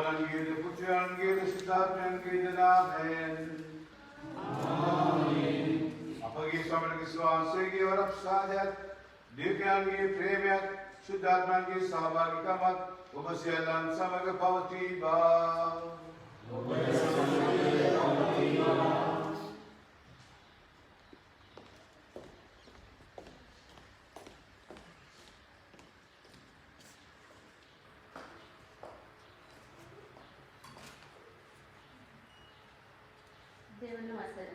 පියාණන්ගේද පුත්‍රයන්ගේද සිතාත්මයන්ගේද නාමයෙන් අපගේ ස්වාමීන් වහන්සේගේ වරප්‍රසාදයත් දීර්ඝයන්ගේ ප්‍රේමයත් සුද්ධාත්මයන්ගේ සහභාගීකමත් ඔබ සියල්ලන් සමග පවතිවා. දෙවන වසර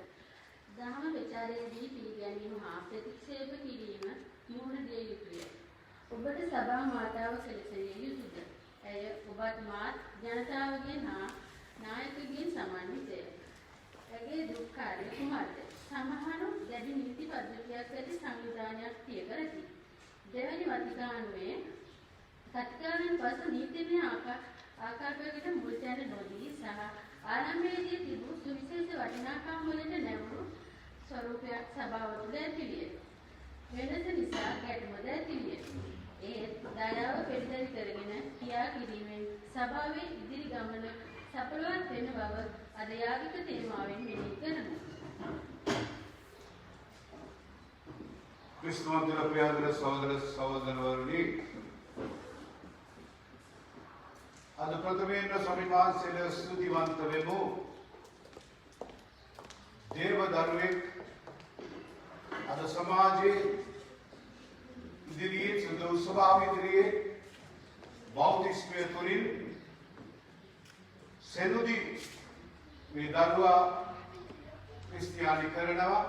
දහම විචාරයේදී පිළිගැනීම හා ප්‍රතික්ෂේප කිරීම මුහුණ දිය යුතුය. ඔබට සභා මාතාව සැලසිය යුතුද? ඇය ඔබත් මාත් ජනතාවගෙන් හා නායකගෙන් සමන්විතය. ඇගේ දුක් කාර්ය කුමක්ද? සමහරු දැඩි නීති පද්ධතියක් ඇති සංවිධානයක් පිය කරති. දෙවැනි වතිකානුවේ තත්කාලෙන් පසු නීතිමය ආකාරයකට මුල් තැන නොදී සහ ආරම්භයේදී තිබූ සුවිශේෂ වටිනාකම් වලට නැඹුරු ස්වරූපයක් සභාව තුළ ඇතිවිය. වෙනස නිසා ගැටුමද ඇතිවිය. ඒත් දයාව පෙරදරි කරගෙන ක්‍රියා කිරීමෙන් සභාවේ ඉදිරි ගමන සඵලවත් වෙන බව අද යාගික තේමාවෙන් මෙනෙහි කරමු. ක්‍රිස්තුවන්තුල ප්‍රියාදර සහෝදර සහෝදරවරුනි, අද ප්‍රථමයෙන්ම ස්වාමීන් වහන්සේට ස්තුතිවන්ත වෙමු. දේව දරුවෙක් අද සමාජයේ ඉදිරියේ සුදු සභාව ඉදිරියේ බෞද්ධිස්මය තුළින් සෙනුදි මේ දරුවා ක්‍රිස්තියානි කරනවා.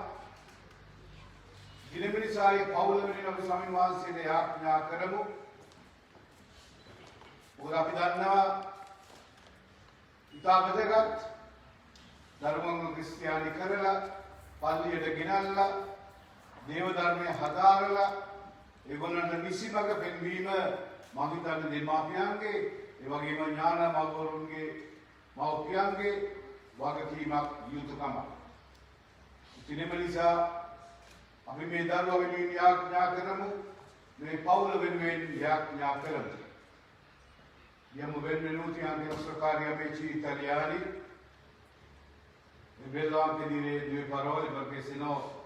දිනමිනිසායේ පවුල වෙනින් අපි ස්වාමීන් වහන්සේට යාඥා කරමු. මොකද අපි දන්නවා ඉතා වැදගත් ධර්මංග ක්‍රිස්තියානි කරලා පල්ලියට ගෙනල්ලා දේව ධර්මය හදාරලා ඒගොල්ලන්ට නිසිමඟ පෙන්වීම මම හිතන්නේ දෙමාපියන්ගේ ඒ වගේම ඥාන මව්වරුන්ගේ මව්පියන්ගේ වගකීමක් යුතුයකමක්. ඉතින් නිසා අපි මේ දරුවා වෙනුවෙන් යාඥා කරමු. මේ පවුල වෙනුවෙන් යාඥා කරමු. Diamo benvenuti anche ai nostri cari amici italiani. È bello anche dire due parole perché sennò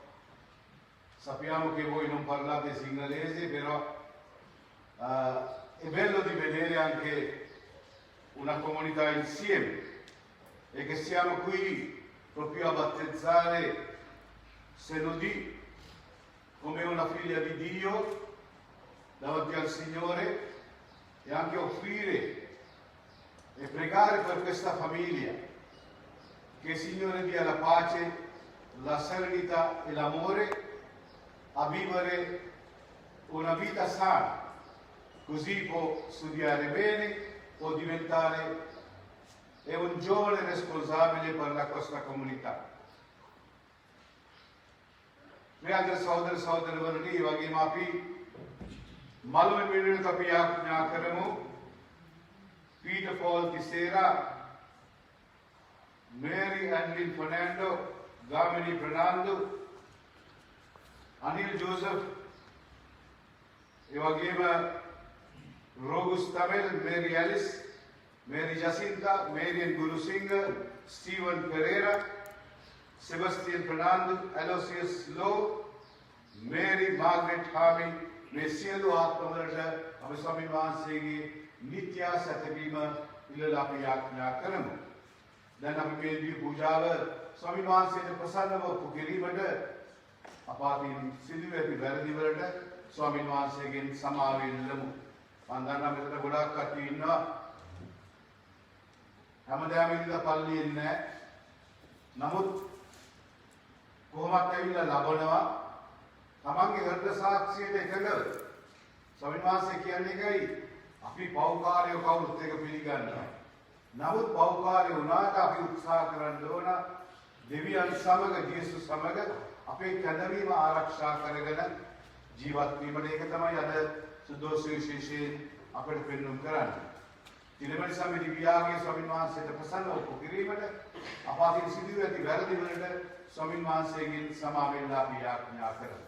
sappiamo che voi non parlate inglese, però è bello di vedere anche una comunità insieme e che siamo qui proprio a battezzare Senodì come una figlia di Dio davanti al Signore e anche offrire e pregare per questa famiglia, che il Signore dia la pace, la serenità e l'amore a vivere una vita sana, così può studiare bene, può diventare un giovane responsabile per questa comunità. Priyaadar Sahodar Sahodarvarni වගේම අපි මළුවේ මිනිරට අපි යාඥා කරමු. Peter Paul Tisera, Mary Anlin Fernando, Gamini Fernando, Anil Joseph, e වගේම Rogus Tamil, Mary Alice, Mary Jacinta, Marian Guru Singh, Stephen Pereira, Sebastian Fernando, Aloysius Lowe, Mary Margaret Harvey, මේ සියලු ආත්මවලට අපි ස්වාමීන් වහන්සේගේ නිත්‍ය සැතපීම ඉල්ලලා අපි යාඥා කරමු. දැන් අපි මේ දී පූජාව ස්වාමීන් වහන්සේට ප්‍රසන්නව පුකිරීමට අප අතින් සිදු ඇති වැරදි වලට ස්වාමීන් වහන්සේගෙන් සමාව ඉල්ලමු. මම දන්නා මෙතන ගොඩාක් කට්ටිය ඉන්නවා. හැමදාම ඉඳලා පල්ලියේ නැහැ. නමුත් කොහොමත් ඇවිල්ලා ලබනවා. තමන්ගේ හෘද සාක්ෂියට එකඟව ස්වාමීන් වහන්සේ කියන්නේ එකයි අපි පෞකාරයෝ කවුරුත් එක පිළිගන්නවා. නමුත් පෞකාරයෝ වුණාට අපි උත්සාහ කරන්න ඕන දෙවියන් සමග ජේසුස් සමග අපේ කැඳවීම ආරක්ෂා කරගෙන ජීවත් වීමට. ඒක තමයි අද සුදෝස විශේෂයෙන් අපිට පෙන්වන්න කරන්නේ. ඊළඟට මේ දිව්‍යාගේ ස්වාමීන් වහන්සේට ප්‍රසන්නව කිරීමට අප අතින් සිදු ඇති වැරදි වලට ස්වාමීන් වහන්සේගෙන් සමාව වෙලා අපි යාඥා කරමු.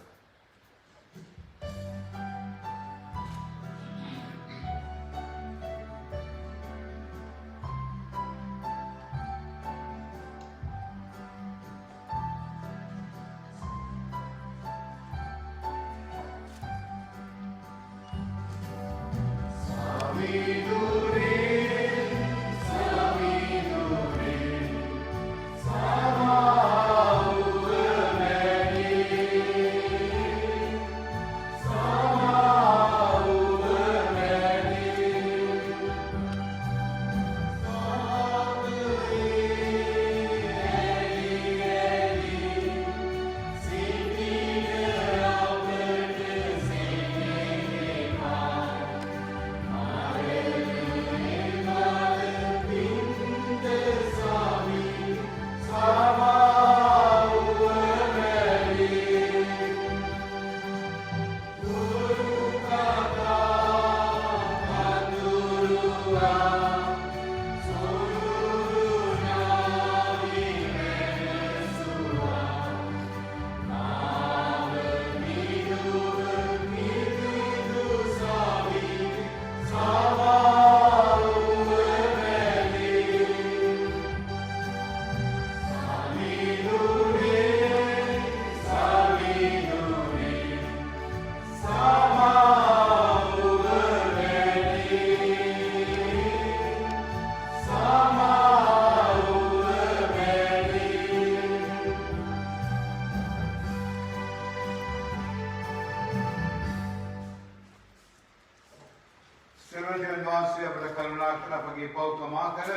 අපගේ පව් කමා කර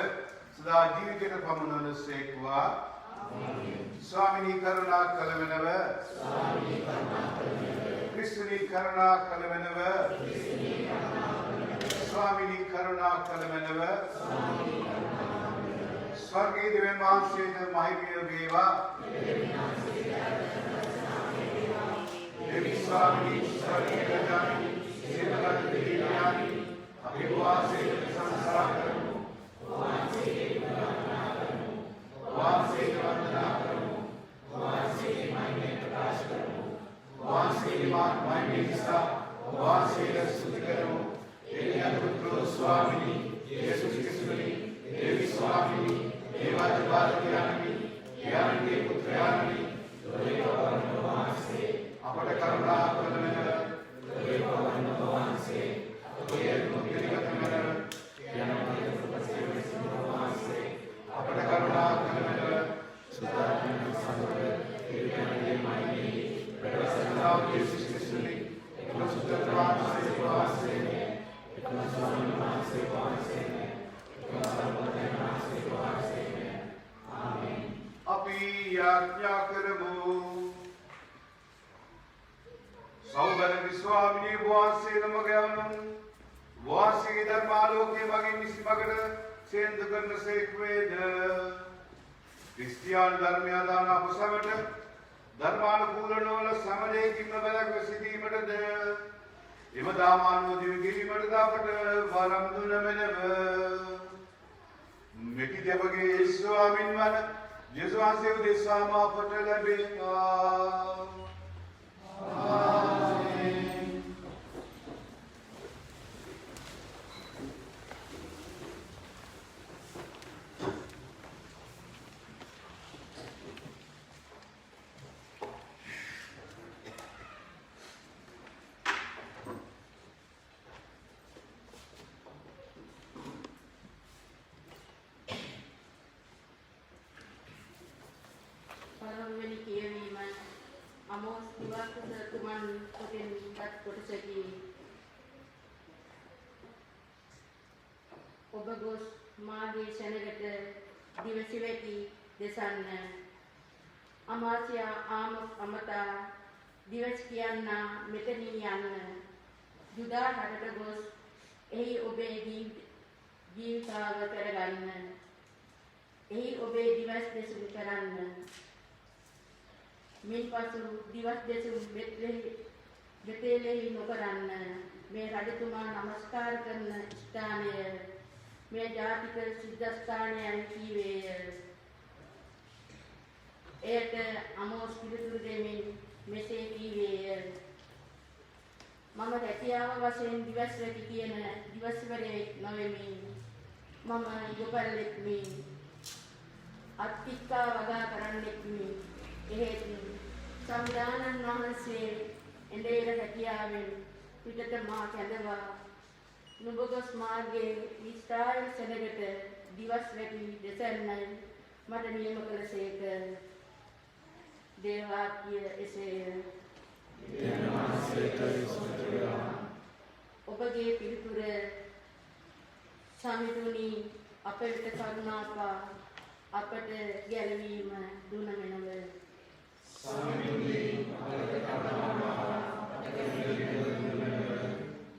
සදා ජීවිතයට පමුණවන සේක්වා. ස්වාමිනී කරුණා කළ වෙනව. ක්‍රිස්තුනී කරුණා කළ වෙනව. ස්වාමිනී කරුණා කළ වෙනව. ස්වර්ගයේ දෙවියන් වහන්සේට මහිමය වේවා. देवी स्वामी स्वर्गीय गजानी सेवक देवयानी अभिवासे संसार करमु वासे वंदना करमु वासे वंदना करमु वासे महिमे प्रकाश करमु वासे महिमे दिशा वासे स्तुति करमु एलिया पुत्र स्वामी यीशु क्रिस्तुनी देवी स्वामी देवादि बालकियानी यानी पुत्र यानी අපට කරුණා කළ මෙනව ඒ පවන්න වහන්සේ ඔය මුක්තිගත මෙනව යනවාද ප්‍රසේවන වහන්සේ අපට කරුණා කළ මෙනව සදාතන සමග දෙවියන්ගේ මහිමේ ප්‍රසන්නාව යේසුස් ක්‍රිස්තුනි ප්‍රසුද්ධ වහන්සේ වාසයේ ස්වාමී වහන්සේ වාසයේ සර්වඥ වහන්සේ වාසයේ ආමේන්. අපි යාඥා කරමු. सौबर विश्वामिनी वासे नमगयानं वासे धर्मालोके मगे निस्मगड सेंद करन सेक्वेद क्रिस्टियन धर्मयादान अपसमट धर्मानुकूलनोल समले किन्न बलक सिद्धीमटद එම දාමානෝ දිවිගිරිමට දාපට වරම් දුන මෙලව මෙකි දෙවගේ ස්වාමින් වන යේසුස් වහන්සේ උදෙසාම අපට ලැබේවා. පළමුවෙනි කියවීම අමෝස් දිවකතුමන් පොතෙන් පත් කොටසකි. ඔබ ගොස් මාගේ සැනකට දිවසිවැකි දෙසන්න. අමාත්‍යා ආමොස් අමතා දිවස් කියන්නා මෙතනින් යන්න. යුදා රටට ගොස් එහි ඔබේ ජීවිතාව කරගන්න. එහි ඔබේ දිවස් දෙසුම් කරන්න. මින්පසු දිවස් දෙසුම් බෙතේලෙහි නොකරන්න. මේ රජතුමා නමස්කාර කරන ස්ථානය මේ ජාතික සිද්ධාස්ථානයයි කීවේය. එයට අමෝස් පිළිතුරු දෙමින් මෙසේ කීවේය. මම රැකියාව වශයෙන් දිවස් වැඩි කියන දිවස්වරයෙක් නොවෙමි. මම යොපල්ලෙක්මි. අත්තික්කා වගා කරන්නෙක්මි. එහෙත් සංවිධානන් වහන්සේ එඬේර රැකියාවෙන් පිටත මා කැඳවා නුඹගොස් මාගේ ඉස්රායල් සෙනගට දිවස් වැඩි දෙසන්නයි මට නියම කළසේක. දේවාක්‍ය එසේය. ඔබගේ පිළිතුර සමිඳුනි අප වෙත කරුණාපා අපට ගැලවීම දුන මෙනව.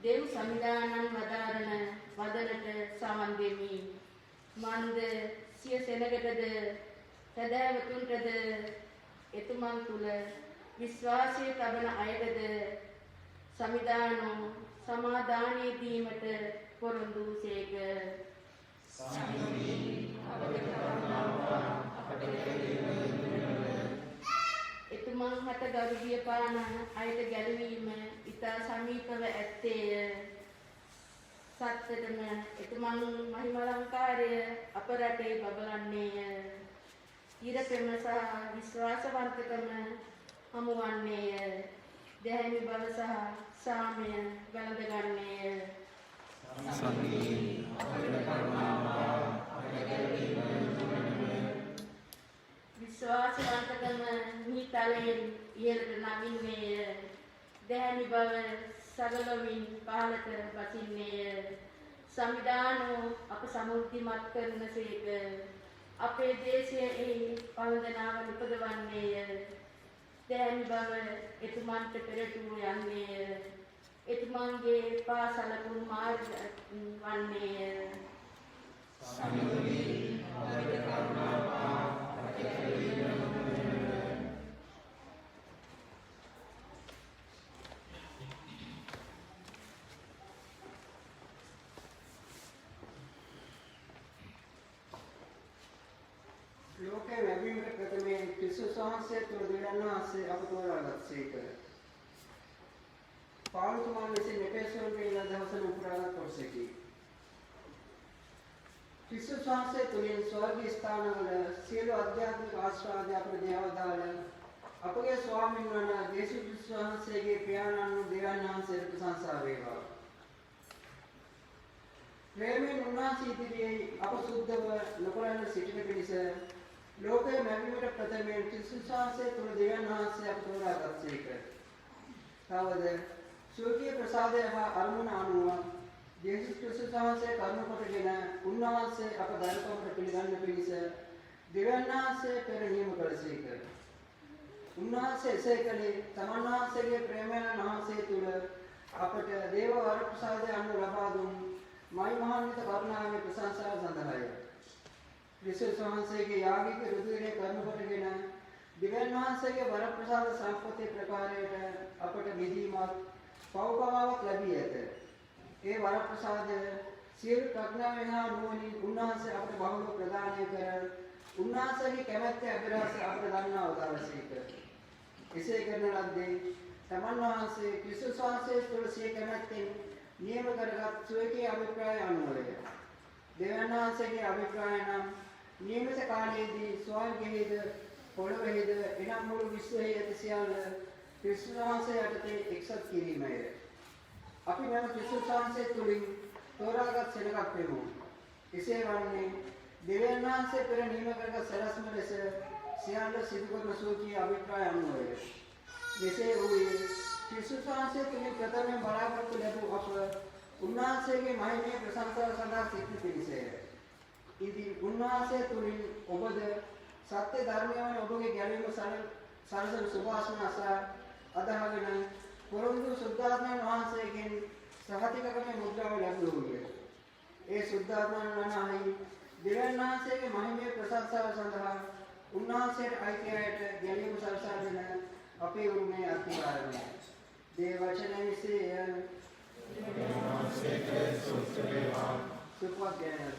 දෙව් සමිදානන් වදාරන වදනට සවන් දෙමි. මන්ද සිය සෙනගටද සදාවතුන්ටද එතුමන් තුල විශ්වාසය තබන අයටද සමිදානෝ සමාදානයේ දීමට පොරොන්දු සේක. එතුමන් හට ගරුදිය පාන අයට ගැලවීම ඉතා සමීපව ඇත්තේය. සත්‍යතම එතුමන් මහිමලංකාරය අප රටේ බබලන්නේය. ඊරපෙම සහ විශ්වාසවන්තකම හමුවන්නේය. දැහැමි බව සහ සාමය වැළඳගන්නේය. විශ්වාසවන්තකම නිතලයෙන් ඉහළට නගින්නේය. දැහැමි බව සගලමින් පහළට බසින්නේය. संविधानों අප සමෘද්ධිමත් කරනසේක අපේ දේශයේ පවදනාව නිපදවන්නේය දැන් බව එතුමන්ට පෙරටුව යන්නේය එතුමන්ගේ පාසලකුන් මාර්ග වන්නේය ලෝකයේ ලැබීමට ප්‍රථමයෙන් ක්‍රිස්තුස් වහන්සේ තුළ දෙවියන් වහන්සේ අප තෝරාගත්සේක. පාවුතුමන් විසින් එපෙසෝන්ගේ දවසට උපුරාගත් කොටසකි. ක්‍රිස්තුස් වහන්සේ තුළින් ස්වර්ගීය ස්ථානවල සියලු අධ්‍යාත්මික ආශිර්වාද අපට දේවදාල අපගේ ස්වාමීන් වහන්සේ යේසුස් වහන්සේගේ පියාණන් දෙවියන් වහන්සේට ප්‍රශංසා වේවා. ප්‍රේමයෙන් උන්වහන්සේ ඉදිරියේ අප සුද්ධව නොකරන සිටින පිණිස ලෝකයේ මැවීමට ප්‍රථමයෙන් ක්‍රිස්තුස් වහන්සේ තුළ දෙවියන් වහන්සේ අප තෝරාගත්සේක. තවද ස්වර්ගීය ප්‍රසාදය හා අරමුණ අනුව යේසුස් ක්‍රිස්තුස් වහන්සේ කරුණ කොටගෙන උන්වහන්සේ අප දරකමට පිළිගන්න පිණිස දෙවියන් වහන්සේ පෙර නියම කළසේක. උන්වහන්සේ එසේ කළේ තමන් වහන්සේගේ ප්‍රේමයන් වහන්සේ තුළ අපට දේව වර ප්‍රසාදය අනුව ලබා දුන් මයි මහාන්විත කරුණාවේ ප්‍රශංසාව සඳහාය. ක්‍රිස්තුස් වහන්සේගේ යාගික රුධිරය කරුණ කොටගෙන දෙවියන් වහන්සේගේ වර ප්‍රසාද සම්පත්තිය ප්‍රකාරයට අපට මිදීමක් පව්පමාවක් ලැබී ඇත. ඒ වර ප්‍රසාදය සියලු ප්‍රඥාවෙන් හා නුවණින් උන්වහන්සේ අපට බහුල ප්‍රදානය කර උන්වහන්සේගේ කැමැත්ත අභිලාෂ අපට දන්වා උදාරසේක. එසේ කරන ලද්දේ තමන් වහන්සේ ක්‍රිස්තුස් වහන්සේ තුළ සිය කැමැත්තෙන් නියම කරගත් ස්වකීය අභිප්‍රාය අනුවය. දෙවියන් වහන්සේගේ අභිප්‍රාය නම් නියමිත කාලයේදී ස්වර්ගයේද පොළොවේද එනම් මුළු විශ්වයේ ඇති සියල්ල ක්‍රිස්තුස් වහන්සේ යටතේ එක්සත් කිරීමය. අපි මෙම ක්‍රිස්තුස් වහන්සේ තුළින් තෝරාගත් සෙනඟක් වෙමු. එසේ වන්නේ දෙවියන් වහන්සේ පෙර නියම කරගත් සැලැස්ම ලෙස සියල්ල සිදු කරන ස්වකීය අභිප්‍රාය අනුවය. මෙසේ වූයේ ක්‍රිස්තුස් වහන්සේ තුළින් ප්‍රථමයෙන් බලාපොරොත්තු ලැබූ අප උන්වහන්සේගේ මහිමේ ප්‍රශංසාව සඳහා සිටින පිණිසය. ඉතින් උන්වහන්සේ තුළින් ඔබද සත්‍ය ධර්මයන් ඔබගේ ගැලවීම සරසන සුභාෂණ අසා අදහගෙන පොරොන්දු සුද්ධාත්මයන් වහන්සේගෙන් සහතිකකමේ මුද්‍රාව ලැබුවෝය. ඒ සුද්ධාත්මයන් වහන්සේ දෙවියන් වහන්සේගේ මහිමේ ප්‍රශංසාව සඳහා උන්වහන්සේට අයිතියට ගැලවීම සරසා දෙන අපේ උරුමයේ අත්කාරණය. දේව වචන විශ්ේ සුපවත් ගැන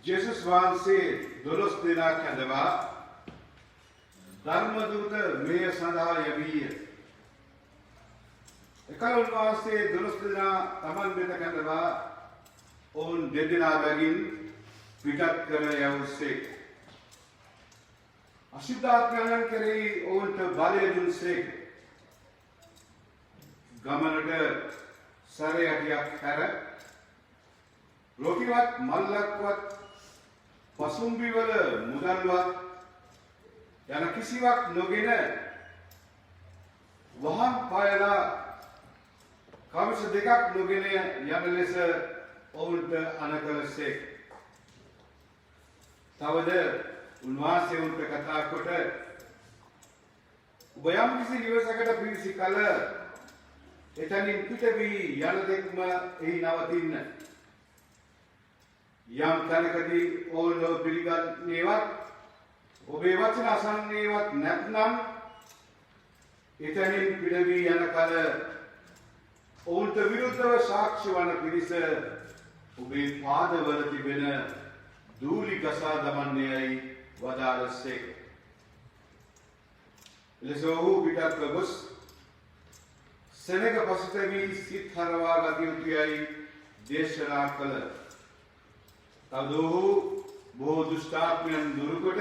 Jesus වහන්සේ 12 දෙනා කැඳවා ධර්මදූත මෙය සඳහා යැවීය. එකල උන්වහන්සේ 12 දෙනා තමන් වෙත කැඳවා ඔවුන් දෙදෙනා බැගින් පිටත් කර යවුසේක. අශුද්ධාත්මයන් කෙරෙහි ඔවුන්ට බලය දුන්සේක. ගමනට සැරයටියක් හැර රොටිවත් මල්ලක්වත් පසුම්බිවල මුදල්වත් යන කිසිවක් නොගෙන වහන් පායලා කවුස දෙකක් නොගෙන යන ලෙස ඔවුන්ට අනකලසේක. තවද උන්වහන්සේ උන්ට කතා කොට ඔබ යම් කිසි නිවසකට පිවිසි කල එතනින් පිට වී යන දෙක්ම එහි නවතින්න. යම් තැනකදී ඔවුන් ඔබ පිළිගන්නේවත් ඔබේ වචන අසන්නේවත් නැත්නම් එතනින් පිට වී යන කල ඔවුන්ට විරුද්ධව සාක්ෂි වන පිරිස ඔබේ පාදවල තිබෙන දූලි ගසා දමන්නේයි වදාළසේක. එලෙස ඔහු පිටත් ගොස් සෙනග පසුතැවි සිත් හරවා ගත යුතුයයි දේශනා කළ. තවද ඔහු බොහෝ දුෂ්ටාත්මයන් දුරුකොට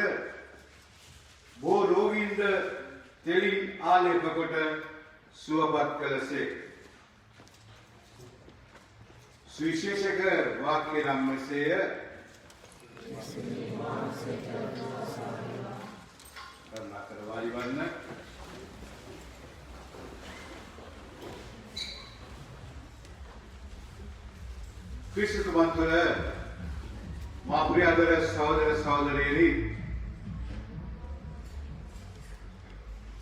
බොහෝ රෝගීන්ද තෙලින් ආලේප කොට සුවපත් කළසේක. සුවිශේෂක වාක්‍ය නම් මෙසේය. කරුණා කර වාඩි වන්න. ක්‍රිස්තුතුමන් තුළ මා ප්‍රියදර සහෝදර සහෝදරියනි,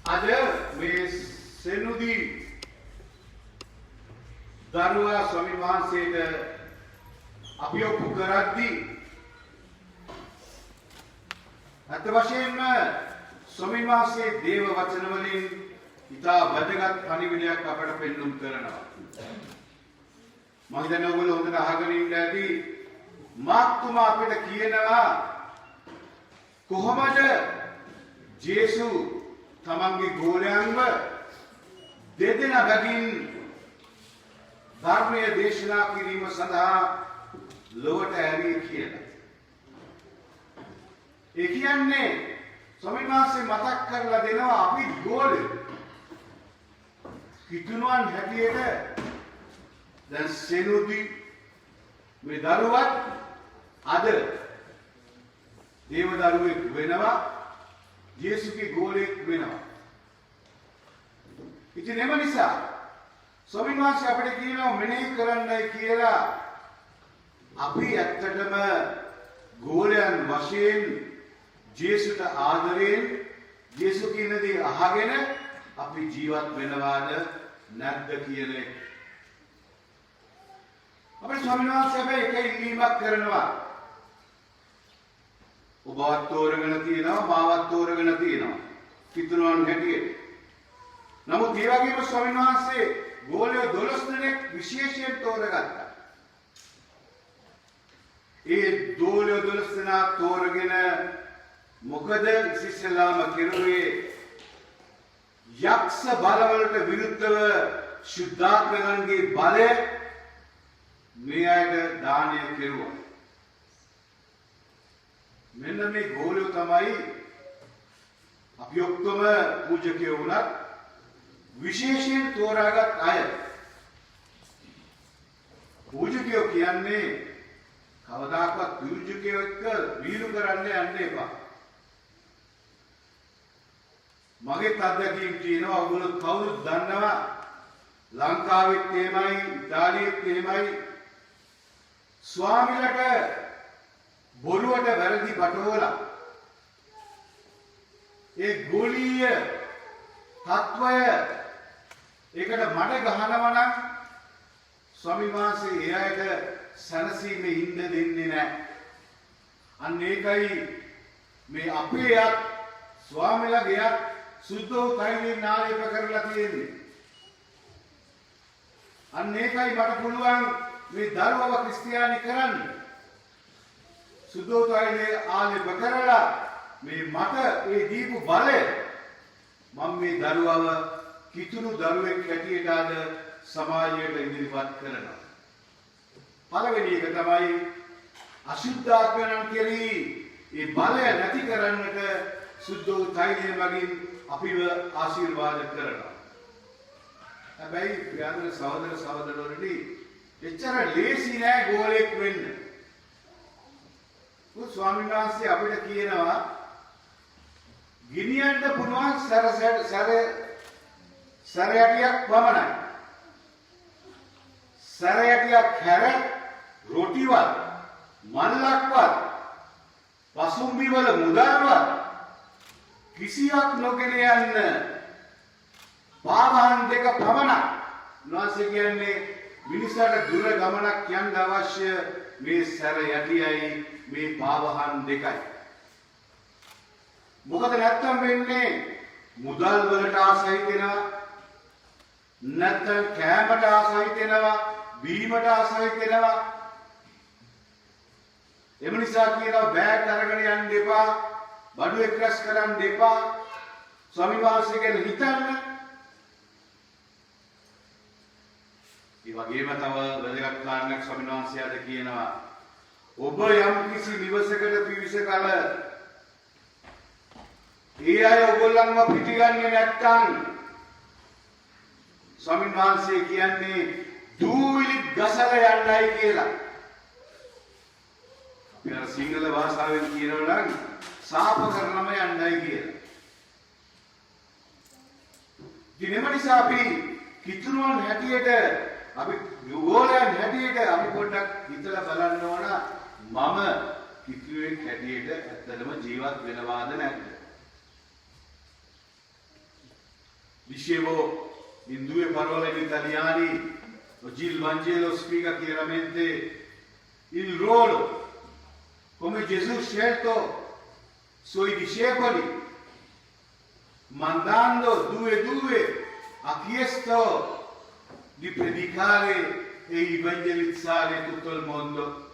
අද මේ සෙනුදී දරුවා ස්වාමීන් වහන්සේට අභියෝග කරද්දී අත වශයෙන්ම ස්වාමීන් වහන්සේ දේව වචන වලින් ඉතා වැදගත් පණිවිඩයක් අපට පෙන්වුම් කරනවා. මම හිතන්නේ ඔයගොල්ලෝ හොඳට අහගෙන ඉන්න ඇති. මාක්තුමා අපිට කියනවා කොහොමද ජේසු තමන්ගේ ගෝලයන්ව දෙදෙනා බැගින් ධර්මය දේශනා කිරීම සඳහා ලොවට ඇවිත් කියලා. ඒ කියන්නේ ස්වාමීන් වහන්සේ මතක් කරලා දෙනවා අපි ගෝලෙ කිතුණුවන් හැටියට දැන් සෙනුදී මේ දරුවත් අද දේව දරුවෙක් වෙනවා, යේසුගේ ගෝලෙක් වෙනවා. ඉතින් එම නිසා ස්වාමීන් වහන්සේ අපිට කියනවා මෙනෙහි කරන්නයි කියලා අපි ඇත්තටම ගෝලයන් වශයෙන් ජේසුට ආදරයෙන් ජේසු කියන දේ අහගෙන අපි ජීවත් වෙනවාද නැද්ද කියන එක. අපේ ස්වාමීන් වහන්සේ හැබැයි එක ඉල්ලීමක් කරනවා. ඔබවත් තෝරගෙන තියෙනවා, මාවත් තෝරගෙන තියෙනවා. කිතුණුවන් හැටියට. නමුත් ඒ වගේම ස්වාමීන් වහන්සේ ගෝලයෝ 12 දෙනෙක් විශේෂයෙන් තෝරගත්තා. ඒ ගෝලයෝ 12 දෙනා තෝරගෙන මොකද ඉස්සෙල්ලාම කෙරුවේ යක්ෂ බලවලට විරුද්ධව ශුද්ධාත්මයන්ගේ බලය මේ අයට දානය කෙරුවා. මෙන්න මේ ගෝලයෝ තමයි අපි ඔක්කොම පූජකයෝ වුණත් විශේෂයෙන් තෝරාගත් අය. පූජකයෝ කියන්නේ කවදාකවත් පූජකයෝ එක්ක වීරු කරන්න යන්න එපා. මගේ අත්දැකීම් කියනවා ඔයගොල්ලෝ කවුරුත් දන්නවා ලංකාවෙත් එහෙමයි ඉතාලියෙත් එහෙමයි ස්වාමිලට බොරුවට වැරදි බටවලා ඒ ගෝලීය තත්වය ඒකට මඩ ගහනවා නම් ස්වාමීන් වහන්සේ ඒ අයට සැනසීමේ ඉන්න දෙන්නේ නැහැ. අන්න ඒකයි මේ අපේ යත් ස්වාමිලාගේ යත් සුද්ධෝ තෛලයෙන් ආලේප කරලා තියෙන්නේ. අන්න ඒකයි මට පුළුවන් මේ දරුවව ක්‍රිස්තියානි කරන්න. සුද්ධෝ තෛලයේ ආලේප කරලා මේ මට ඒ දීපු බලය මම මේ දරුවව කිතුණු දරුවෙක් හැටියට අද සමාජයට ඉදිරිපත් කරනවා. පළවෙනි එක තමයි අශුද්ධාත්මයන් කෙරෙහි ඒ බලය නැති කරන්නට සුද්ධ වූ තෛලය මගින් අපිව ආශිර්වාද කරනවා. හැබැයි ප්‍රියතර සහෝදර සහෝදරවරුනි එච්චර ලේසි නෑ ගෝලෙක් වෙන්න. ස්වාමීන් වහන්සේ අපිට කියනවා ගිනියන්න පුළුවන් සැරයටියක් පමණයි. සැරයටියක් හැර රොටිවත් මල්ලක්වත් පසුම්බිවල මුදල්වත් කිසියක් නොගෙන යන්න පාවහන් දෙක පමණක්. උන්වහන්සේ කියන්නේ මිනිසාට දුර ගමනක් යන්න අවශ්‍ය මේ සැරයටියයි මේ පාවහන් දෙකයි. මොකද නැත්තම් වෙන්නේ මුදල් වලට ආසයි වෙනවා, නැත්තම් කෑමට ආසයි වෙනවා, බීමට ආසයි වෙනවා. එම නිසා කියනවා බෑග් අරගෙන යන්න එපා, බඩු එක්රස් කරන්න එපා. ස්වාමීන් වහන්සේ ගැන හිතන්න. ඒ වගේම තව වැදගත් කාරණයක් ස්වාමීන් වහන්සේ අද කියනවා ඔබ යම් කිසි නිවසකට පිවිස කල ඒ අය ඔයගොල්ලන්ව පිටිගන්නේ නැත්තම් ස්වාමීන් වහන්සේ කියන්නේ දූවිලි ගසලා යන්නයි කියලා. අපි අර සිංහල භාෂාවෙන් කියනවා නම් සාප කරනම යන්නයි කියලා. ඉතින් නිසා අපි කිතුරුවන් හැටියට අපි ගෝලයන් හැටියට අපි පොඩ්ඩක් හිතලා බලන්න ඕන මම කිතුරුවෙක් හැටියට ඇත්තටම ජීවත් වෙනවාද නැද්ද? Dicevo in 2 parole in italiani, oggi il Vangelo spiega chiaramente il ruolo, come Gesù ha scelto suoi discepoli, mandando 2 ha chiesto di predicare e evangelizzare tutto il mondo,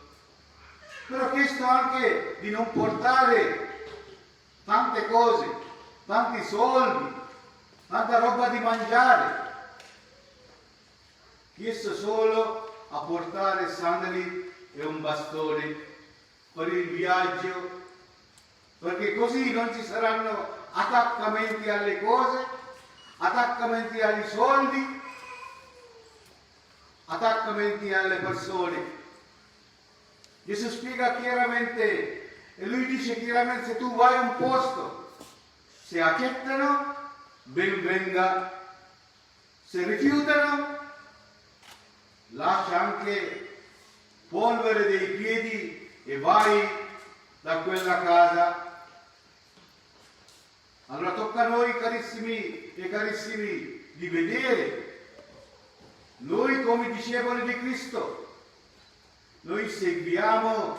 però ha chiesto anche di non portare tante cose, tanti soldi, tanta roba di mangiare, chiesto solo a portare sandali e un bastone per il viaggio, perché così non ci saranno attaccamenti alle cose, attaccamenti agli soldi, attaccamenti alle persone. Gesù spiega chiaramente e lui dice chiaramente: se tu vai a un posto, se accettano, ben venga, se rifiutano, lascia anche polvere dei piedi e vai da quella casa. Allora tocca a noi, carissimi e carissimi, di vedere noi come discepoli di Cristo. Noi seguiamo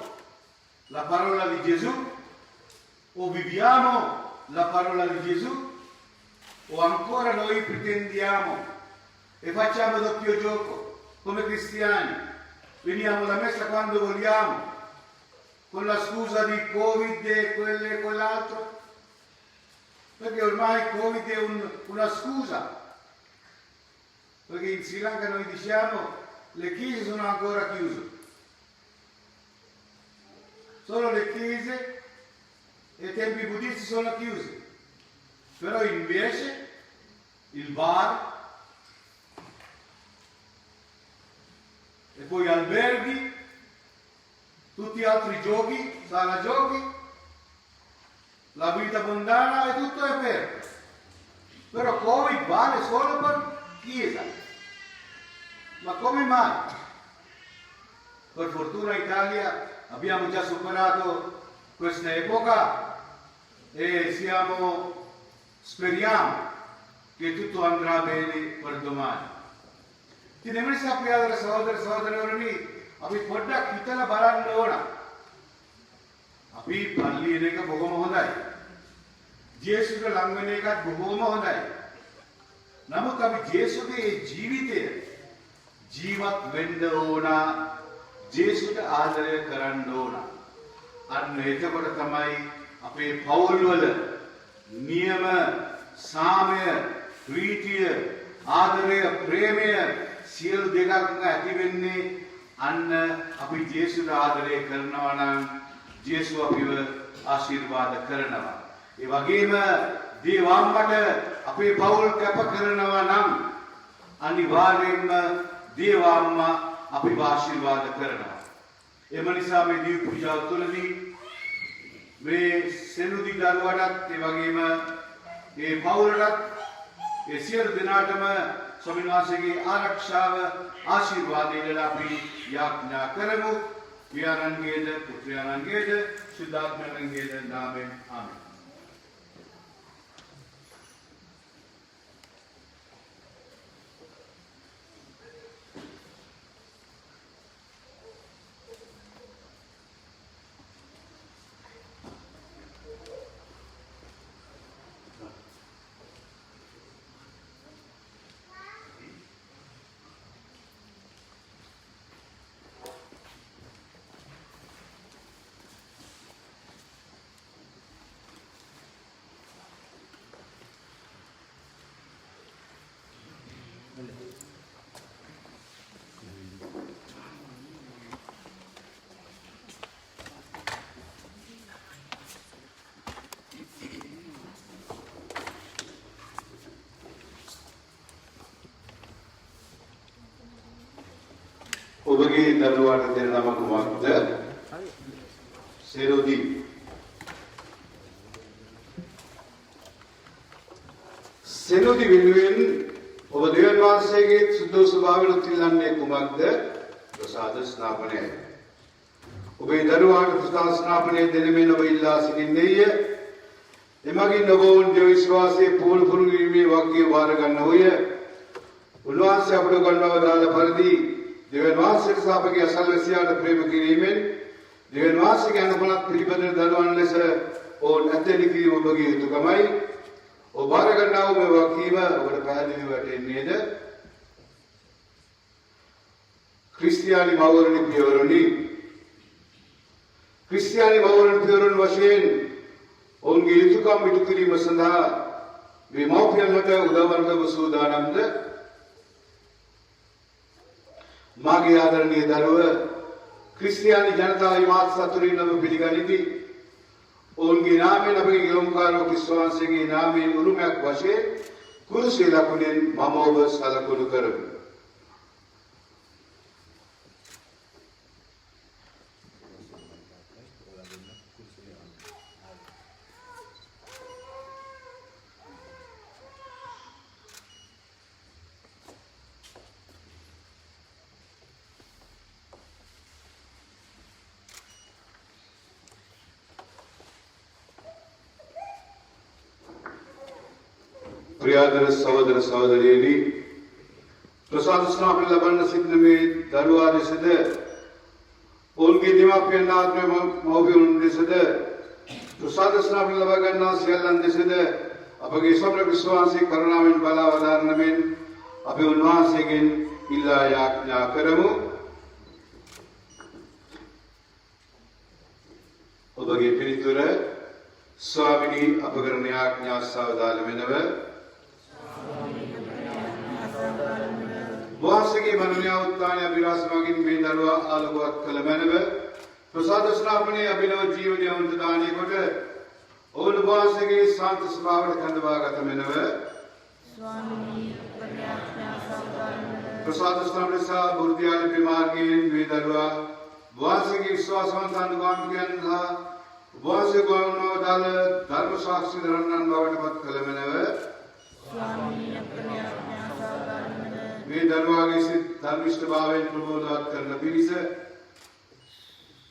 la parola di Gesù o viviamo la parola di Gesù, o ancora noi pretendiamo e facciamo doppio gioco come cristiani. Veniamo alla messa quando vogliamo, con la scusa di Covid e quello e quell'altro, perché ormai Covid è una scusa, perché in Sri Lanka noi diciamo le chiese sono ancora chiuse, solo le chiese e i templi buddisti sono chiusi. Però invece il bar e poi alberghi, tutti gli altri giochi, sala giochi, la vita mondana è tutto aperto. Però Covid vale solo per chiesa. Ma come mai? Per fortuna in Italia abbiamo già superato questa epoca e speriamo che tutto andrà bene per domani. ඉතින් එම නිසා ප්‍රියදර සහෝදර සහෝදරයනි අපි පොඩ්ඩක් හිතලා බලන්න ඕන. අපි පල්ලියන එක බොහොම හොඳයි. ජේසුට ලං වෙන එකත් බොහොම හොඳයි. නමුත් අපි ජේසුගේ ජීවිතය ජීවත් වෙන්න ඕන. ජේසුට ආදරය කරන්න ඕන. අන්න එතකොට තමයි අපේ පවුල් වල නියම සාමය, ප්‍රීතිය, ආදරය, ප්‍රේමය, සියලු දෙකක් ඇති වෙන්නේ අන්න අපි ජේසුට ආදරය කරනවා නම් ජේසු අපිව ආශිර්වාද කරනවා. ඒ වගේම දේවාම්මට අපේ පවුල් කැප කරනවා නම් අනිවාර්යයෙන්ම දේවාම්මා අපිව ආශිර්වාද කරනවා. එම නිසා මේ දිව් පූජාව තුළදී මේ සෙනුදි දරුවටත් ඒ වගේම මේ පවුලටත් ඒ සියලු දෙනාටම ස්වාමීන් වහන්සේගේ ආරක්ෂාව ආශිර්වාදය ලැබලා අපි යාඥා කරමු. පියාණන්ගේද පුත්‍රයාණන්ගේද සුද්ධාත්මයන්ගේද නාමයෙන් ආමෙන්. ඔබගේ දරුවාට දෙන නම කුමක්ද? සෙරුදි. සෙරුදි වෙනුවෙන් ඔබ දෙවියන් වහන්සේගේ සුද්ධ ස්වභාවයෙන් උත්තිලන්නේ කුමක්ද? ප්‍රසාද ස්නාපනය. ඔබේ දරුවාට ප්‍රසාද ස්නාපනය දෙනෙමින් ඔබ ඉල්ලා සිටින්නේය. එමගින් ඔබ ඔවුන්ගේ විශ්වාසයේ පුහුණු වීමේ වාක්‍ය වාර ගන්නෝය. උන්වහන්සේ අපට ගන්නවා දාල පරිදි දෙවියන් වහන්සේට සාපගේ අසල්වැසියාට ප්‍රේම කිරීමෙන් දෙවියන් වහන්සේගේ අනුපලක් පිළිබඳ දරුවන් ලෙස ඔවුන් ඇතැලි කිරීම ඔබගේ යුතුකමයි. ඔබ බාර ගන්නා වූ මේ වගකීම ඔබට පැහැදිලිව වැටෙන්නේද? ක්‍රිස්තියානි මව්වරුනි පියවරුනි, ක්‍රිස්තියානි මව්වරුන් පියවරුන් වශයෙන් ඔවුන්ගේ යුතුකම් ඉටු කිරීම සඳහා මේ මව්පියන්ට උදව්වන්නව සූදානම්ද? මාගේ ආදරණීය දරුව ක්‍රිස්තියානි ජනතාවගේ මාත් සතුටින් ඔබ පිළිගනිති. ඔවුන්ගේ නාමයෙන් අපගේ ගිලොම්කාරෝ ක්‍රිස්තුවන්සේගේ නාමයෙන් උරුමයක් වශයෙන් කුරුසේ ලකුණෙන් මම ඔබ සලකුණු කරමි. प्रियादर सहोदर सहोदरियනි, ප්‍රසාද ස්නාපන ලබන්න සිටින මේ දරුවා දෙසද ඔවුන්ගේ දෙමාපියන් ආත්මය මව්පියන් දෙසද ප්‍රසාද ස්නාපන ලබා ගන්නා සියල්ලන් දෙසද අපගේ සම්‍ර විශ්වාසී කරුණාවෙන් බලා වදාරන මෙන් අපි උන්වහන්සේගෙන් ඉල්ලා යාඥා කරමු. ඔබගේ පිළිතුර ස්වාමිනී අප කරන යාඥා සාවධාන වෙනව. වහන්සේගේ මනෝඥා උත්ථානය අභිලාෂමගින් මේ දරුවා ආලෝකවත් කළ මැනව. ප්‍රසාද ස්නාපනයේ අභිනව ජීවනය උන්ට දානය කොට ඔවුන් වහන්සේගේ ශාන්ත ස්වභාවයට කැඳවාගත මැනව. ප්‍රසාද ස්නාපනය සහ බුද්ධියාලපේ මාර්ගයෙන් මේ දරුවා වහන්සේගේ විශ්වාසවන්ත අනුගාමිකයන් සහ වහන්සේ ගෞරවනව දාල ධර්ම සාක්ෂි දරන්නන් බවට පත් කළ මැනව. මේ දරුවාගේ සිත් ධර්මිෂ්ඨභාවයෙන් ප්‍රබෝධවත් කරන පිණිස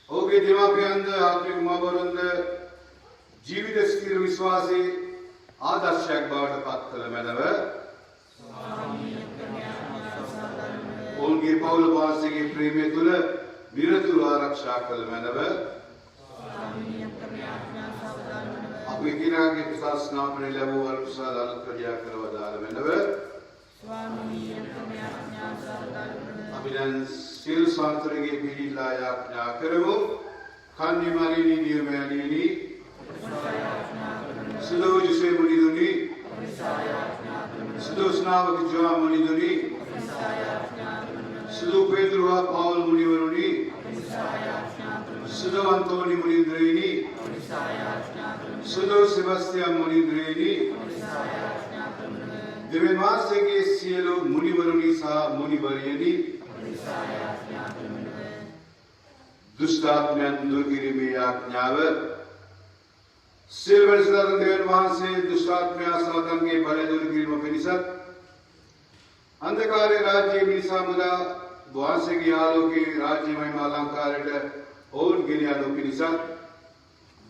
ඔහුගේ දෙමාපියන්ද ආත්මික මව්වරුන්ද ජීවිත ස්ථිර විශ්වාසී ආදර්ශයක් බවට පත් කළ මැනව. ඔවුන්ගේ පවුල වහන්සේගේ ප්‍රේමය තුළ නිරතුරු ආරක්ෂා කළ මැනව. අපි කිනාගේ ප්‍රසාද ස්නාපනය ලැබූ වල්පසාද අලුත්කරියා කර වදාළ මැනව. අපි දැන් සියලු සාන්තරගේ පිළිලා යාඥා කරමු. කන්‍ය මරිනී නියමයනීනි සුදෝ ජුසේ මුනිදුනි සුදෝ ස්නාවක ජවා මුනිදුනි සුදු පේතුරුවා පවුල් මුනිවරුනි සුදු අන්තෝනි මුනිඳුරේනි සුදු සෙබස්තියන් මුනිඳුරේනි දෙවියන් වහන්සේගේ සියලු මුනිවරුනි සහ මුනිවරියනි දුෂ්ටාත්මයන් දුරු කිරීමේ ආඥාව සිල්වර සදාතන් දෙවියන් වහන්සේ දුෂ්ටාත්මයා සාතන්ගේ බලය දුරු කිරීම පිණිසත් अंधकारे राज्य मिसा मुदा वासे की आलोके राज्य महिमा अलंकारट और गिरियालो पिनिसा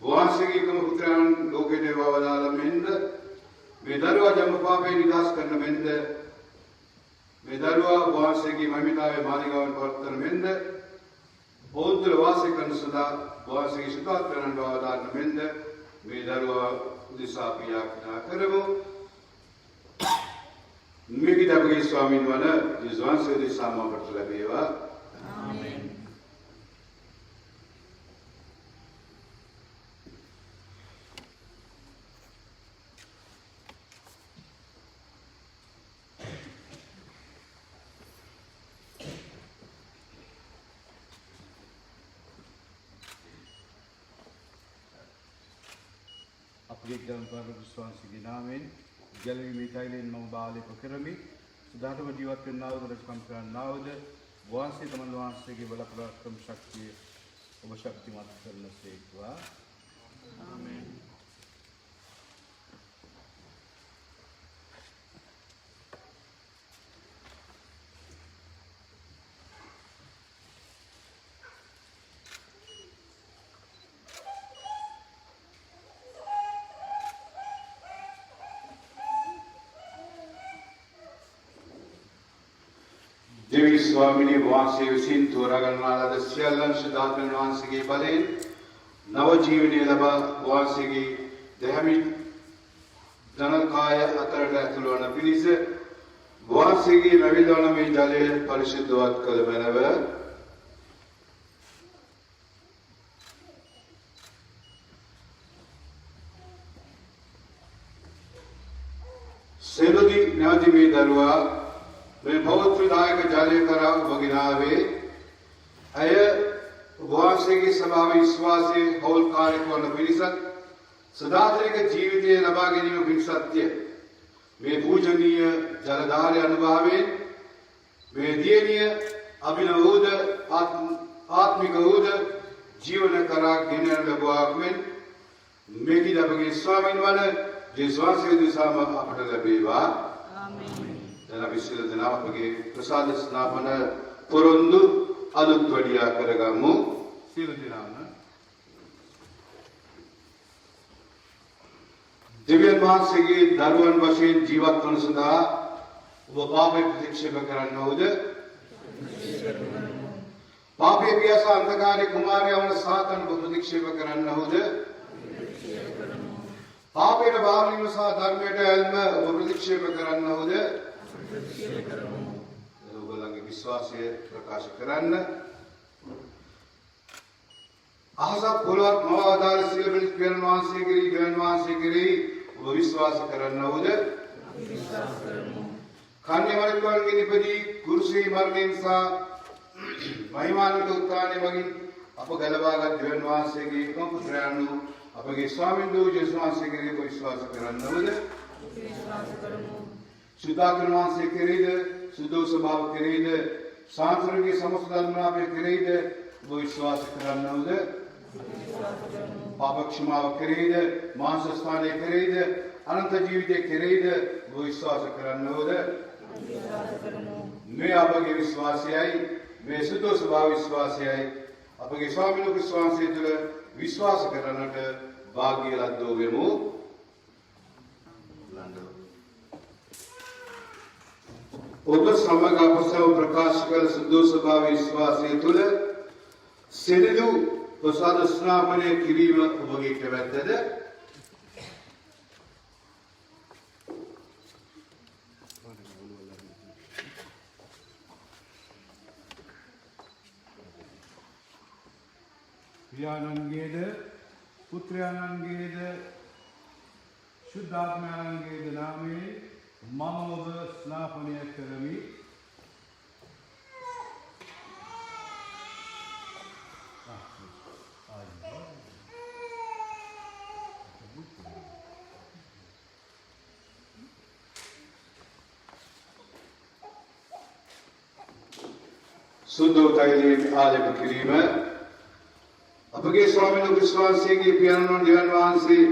वासे की कम पुत्रान लोके देवा वदाल मेंद में दरवा जम पापे निदास करने मेंद में दरवा वासे की महिमावे मालिकावन वर्तन मेंद ओद्र वासे कन सदा वासे की सुतात करन वदाल मेंद में दरवा दिशा पिया करबो मेगी दबगे स्वामी वाला जिसवान से दिशा में बटला बेवा आमीन अपने जन्म पर विश्वास की नामें जलवी मिठाईलेन मौबाले पकरमी सुधार जीवत के नाव रचकम का नाव वासे तमन वासे के बल पराक्रम शक्ति और शक्तिमान करने से हुआ आमीन देवी स्वामिनी वासे विसिन तोरागन्नाला दस्यलन सिद्धार्थन वासे के बलेन नवजीवनी लबा वासे की देहमी जनकाय अतरडतुलोन पिनिस वासे की नविलोन में जले परिशुद्धवत कलबनव सेलुदी न्याजी में दरवा मैं बहुत विधायक जाले करा बगिनावे अय वासे की सभा विश्वासे हौल कार्य को नबिसत सदात्रे के जीविते नबागिनी में बिसत्य मैं पूजनीय जलधार अनुभवे मैं दियनीय अभिनवोद आत्मिकहोद जीवन करा गिनर लगवाकमें मैं की दबगे स्वामीन वन जिसवासे दिशा में अपने लबेवा dan habis itu jenama bagi prasad snapana porundu alutwadiya karagamu silu jenama Divyan वहां की दरवन बशेन जीवत सुधा वो पापे प्रतीक्षे बकरन नौद पापे पियासा अंधकारे कुमारे अवन सातन प्रतीक्षे बकरन नौद पापे न बावली में सा धर्मेट एल्म वो प्रतीक्षे बकरन नौद लोगों विश्वास प्रकाश करन आहसा पुलवत मवादार सिलबिल पेरनवान से गिरी वो विश्वास करन नौद खाने वाले को अंगी निपदी कुर्सी मरने सा महिमान को उत्ताने मगिन अप गलबागा देवनवान से गिरी कम पुत्रानु अप के स्वामी दो जसवान से गिरी वो विश्वास करन नौद सुदाकरवान से करीद सुदो स्वभाव करीद सांसर की समस्त धर्मना पे करीद वो विश्वास करन नौद पाप क्षमा करीद मांस स्थाने करीद अनंत जीवित करीद वो विश्वास करन नौद मैं आपके विश्वास आई मैं सुदो स्वभाव विश्वास आई आपके स्वामी लोग विश्वास से तुले विश्वास करनट भाग्य लद्दो वेमो ඔබ සමග අපසව ප්‍රකාශ කළ සුදු ස්වභාව විශ්වාසය තුළ සිරිදු ප්‍රසාද ස්නාපනය කිරීම ඔබගේ කැමැත්තද? පියාණන්ගේද පුත්‍රයාණන්ගේද ශුද්ධාත්මයාණන්ගේද නාමයෙන් මම ඔබ ස්නාපනය කරමි. සුද්ධෝතයිලේ ආලේප කිරීම අපගේ ස්වාමීන් වහන්සේගේ පියාණන් දෙවියන් වහන්සේ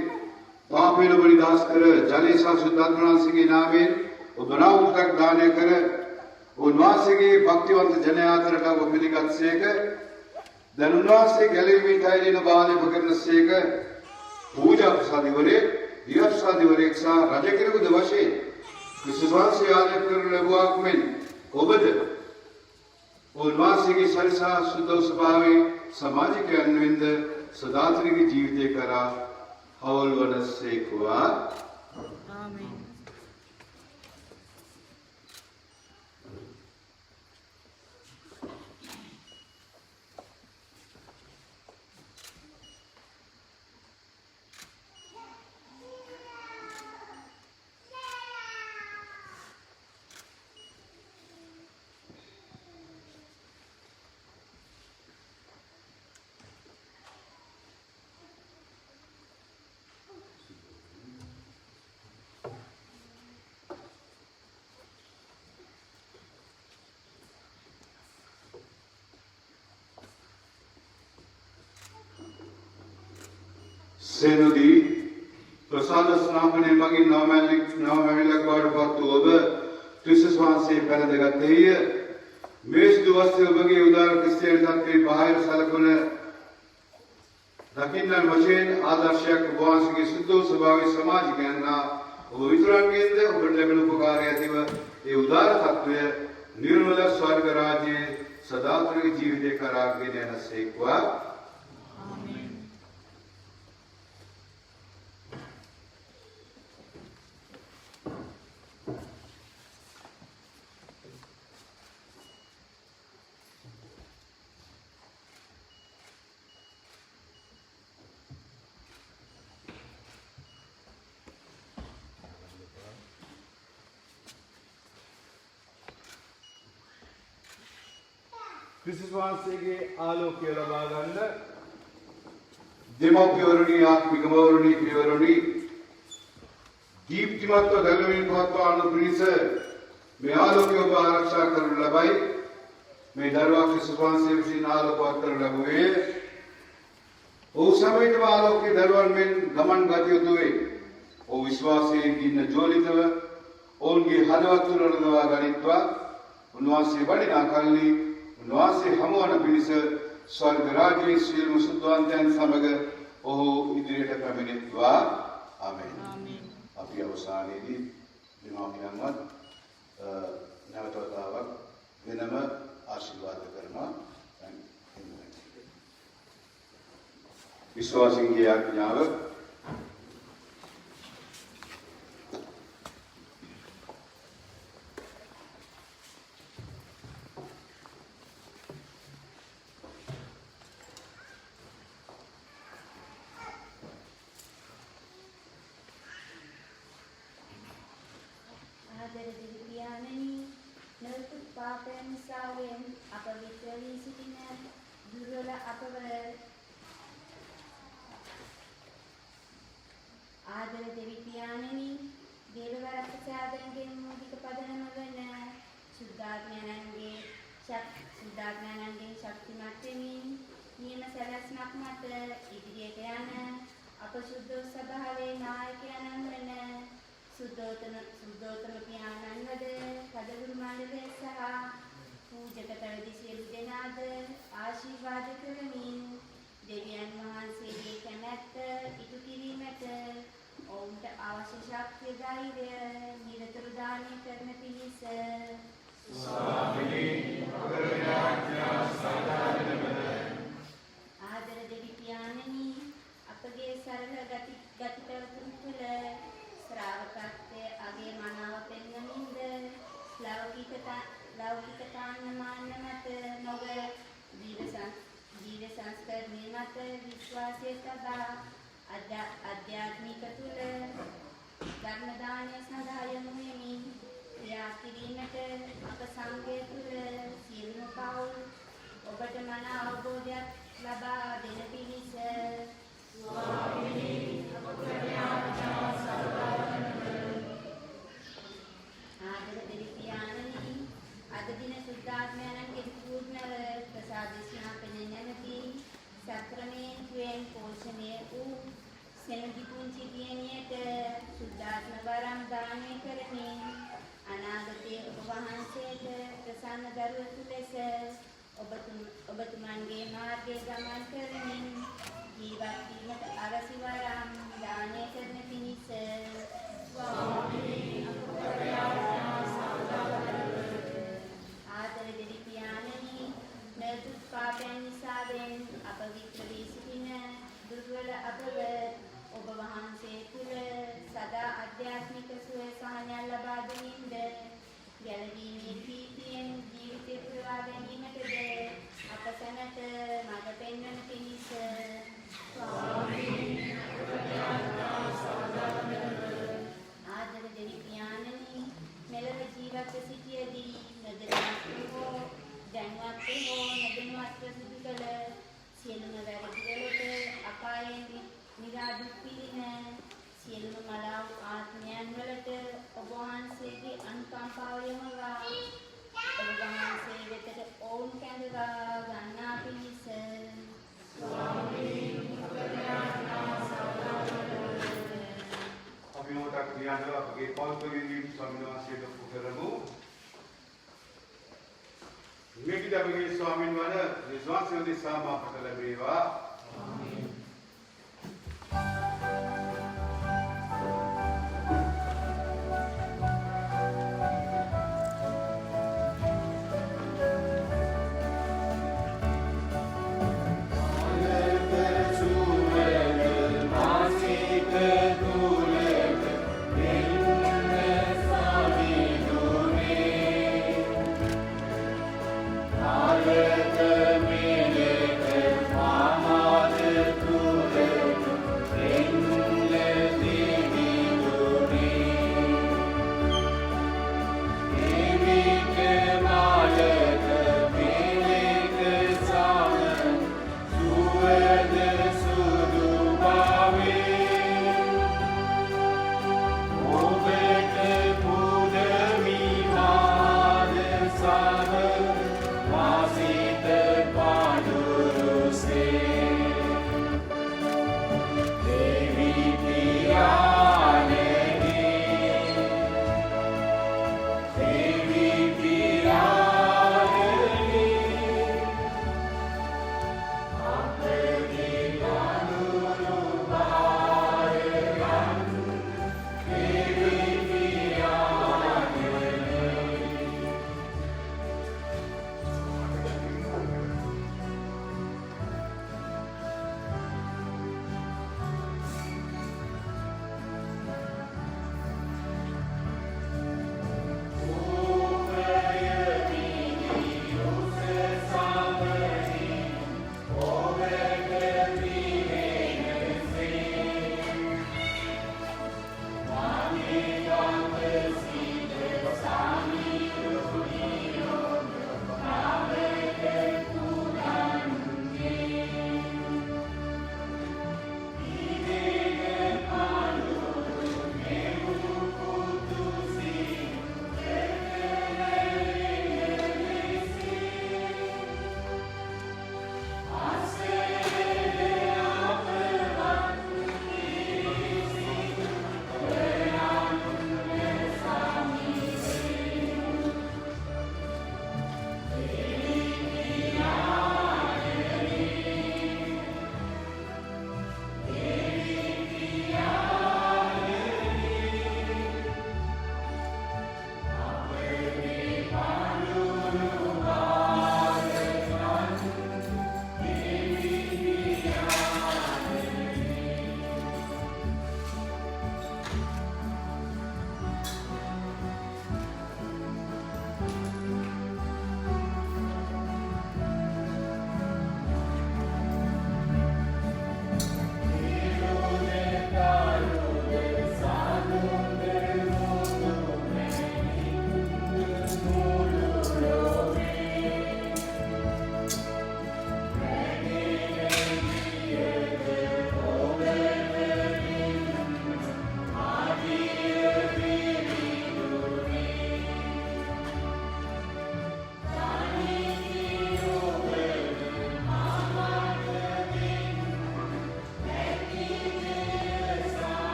පාපයෙන් බලිදාස් කර ජලයේ සුද්ධාත්ම වහන්සේගේ නාමයෙන් උදනාවුක්ක් දානය කර උන්වහන්සේගේ භක්තිවන්ත ජනයා අතරට ඔබ පිළිගත්සේක දැන් උන්වහන්සේ ගැලවීමේ තෛලේන බාලේ කරනසේක පූජා ප්‍රසාදිවරේ දිව ප්‍රසාදිවරේ සහ රජ කෙනෙකුද වශයෙන් ක්‍රිස්තුස් වහන්සේ ආලේප කරන ලැබුවාක් මෙන් ඔබද උන්වහන්සේගේ ශරීරසා සුද්ධ ස්වභාවයේ සමාජිකයන් වෙන්ද සදාතනික ජීවිතය කරා හවල් වනසේකවා ආමේන්. සේනදී ප්‍රසාද ස්නාපනයේ මගින් නවමැවිලක් බවට පත් වූ ඔබ ක්‍රිස්තුස් වහන්සේ පැනදගත්තේය. මේ සිදු වස්තුව ඔබගේ උදාර ක්‍රිස්තියානි තත්ත්වයේ බාහිර සලකුණ දකින්නන් වශයෙන් ආදර්ශයක් ඔබ වහන්සේගේ සුද්ධ ස්වභාවයේ සමාජිකයන් හා ඔබ විතරන්ගෙන්ද ඔබට ලැබෙන උපකාරය ඇතිව ඒ උදාර තත්ත්වය නිර්මල ස්වර්ග රාජ්‍යයේ සදාතනික ජීවිතය කරා ගෙන යනසේක්වා. ක්‍රිස්තුස් වහන්සේගේ ආලෝකය ලබා ගන්න දෙමව්පියවරුනි ආත්මික මවරුනි පියවරුනි දීප්තිමත්ව දලවින් පවත්වාන පිණිස මේ ආලෝකය ඔබ ආරක්ෂා කරනු ලබයි. මේ දරුවා ක්‍රිස්තුස් වහන්සේ විසින් ආලෝකවත් කරනු ලැබුවේ ඔහු සමයටම ආලෝකයේ දරුවන් මෙන් ගමන් ගත යුතුයි. ඔහු විශ්වාසයෙන් ඉන්න ජෝලිතව ඔවුන්ගේ හදවත් තුළ රඳවා ගනිත්වා. උන්වහන්සේ වඩිනා කල්හි උන්වහන්සේ හමුවන පිණිස ස්වර්ග රාජ්‍යයේ සියලුම සුද්ධවන්තයන් සමග ඔහු ඉදිරියට පැමිණෙත්වා. ආමේන්. අපි අවසානයේදී දෙමාපියන්වත් නැවත වතාවක් වෙනම ආශිර්වාද කරනවා. විශ්වාසින්ගේ ආඥාව ආදර දෙවි පියාණෙනි, දේවවරක් සාදනයෙන් මූලික පදනම වන සුද්ධාත්මයන්ගේ ශක්තිමත් වෙමින් නියම සැලැස්මක් මත ඉදිරියට යන අපසුද්ධ ස්වභාවයේ නායකයන් වන සුද්ධෝතම පියාණන්වද පදගුරු මණ්ඩලය සහ පූජක පැවිදි සියලු දෙනාද ආශිර්වාද කරමින් දෙවියන් වහන්සේගේ කැමැත්ත ඉටු කිරීමට ඔවුන්ට අවශ්‍ය ශක්තිය ධෛර්යය නිරතුරු දානය කරන පිණිස ආදර දෙවි පියාණෙනි, අපගේ සරල ගති පැවතුම් තුළ ශ්‍රාවකත්වයේ අගේ මනාව පෙන්වමින්ද ලෞකික තාන්න මාන්න මත නොව ජීව සංස්කරණය මත විශ්වාසය තබා අධ්‍යාත්මික තුළ ධර්ම දානය සඳහා යොමු වෙමින් ක්‍රියා කිරීමට අප සංඝය තුළ සියලුම පවුල් ඔබට මන අවබෝධයක් ලබා දෙන පිණිස ආදර දෙවි පියාණනි, අද දින සුද්ධාත්මයන්ගේ පූර්ණව වරම් දානය කරමින් අනාගතයේ ඔබ වහන්සේට ප්‍රසන්න දරුවෙකු ලෙස ඔබතුමන්ගේ මාර්ගයේ ගමන් කරමින් ජීවත් වීමට අවසි වරම් දානය කරන පිණිස ආදර දෙවි පියාණනි නදුත් පාපයන් නිසාවෙන් අපවිත්‍ර වී සිටින දුර්වල අපව ඔබ වහන්සේ තුළ සදා අධ්‍යාත්මික සුවය සහනයක් ලබා දෙමින්ද ගැලවීමේ ප්‍රීතියෙන් ජීවිතය පුරවා ගැනීමටද අප සැමට මඟ පෙන්වන පිණිස ආදර දෙවි පියාණනි මෙලොව ජීවත්ව සිටියදී නොදැනුවත්ව හෝ දැනුවත්ව හෝ නොදැනුවත්ව සිදු කළ සියලුම වැරදිවලට අපායෙන් නිරාදුක් පිළින සියලුම මලාව ආත්මයන් වලට ඔබ වහන්සේගේ අනුකම්පාව යොමවා ඔබ වහන්සේ වෙතට ඔවුන් කැඳවා ගන්නා පිණිස අපි මොකක් ලියනවා අපගේ පෞද්ගලික ස්වාමීන් වහන්සේට පුකරමු. මේකද අපගේ ස්වාමීන් වහන්සේ විශ්වාස දෙසා මාපට ලැබේවා. ආමේන්. Mama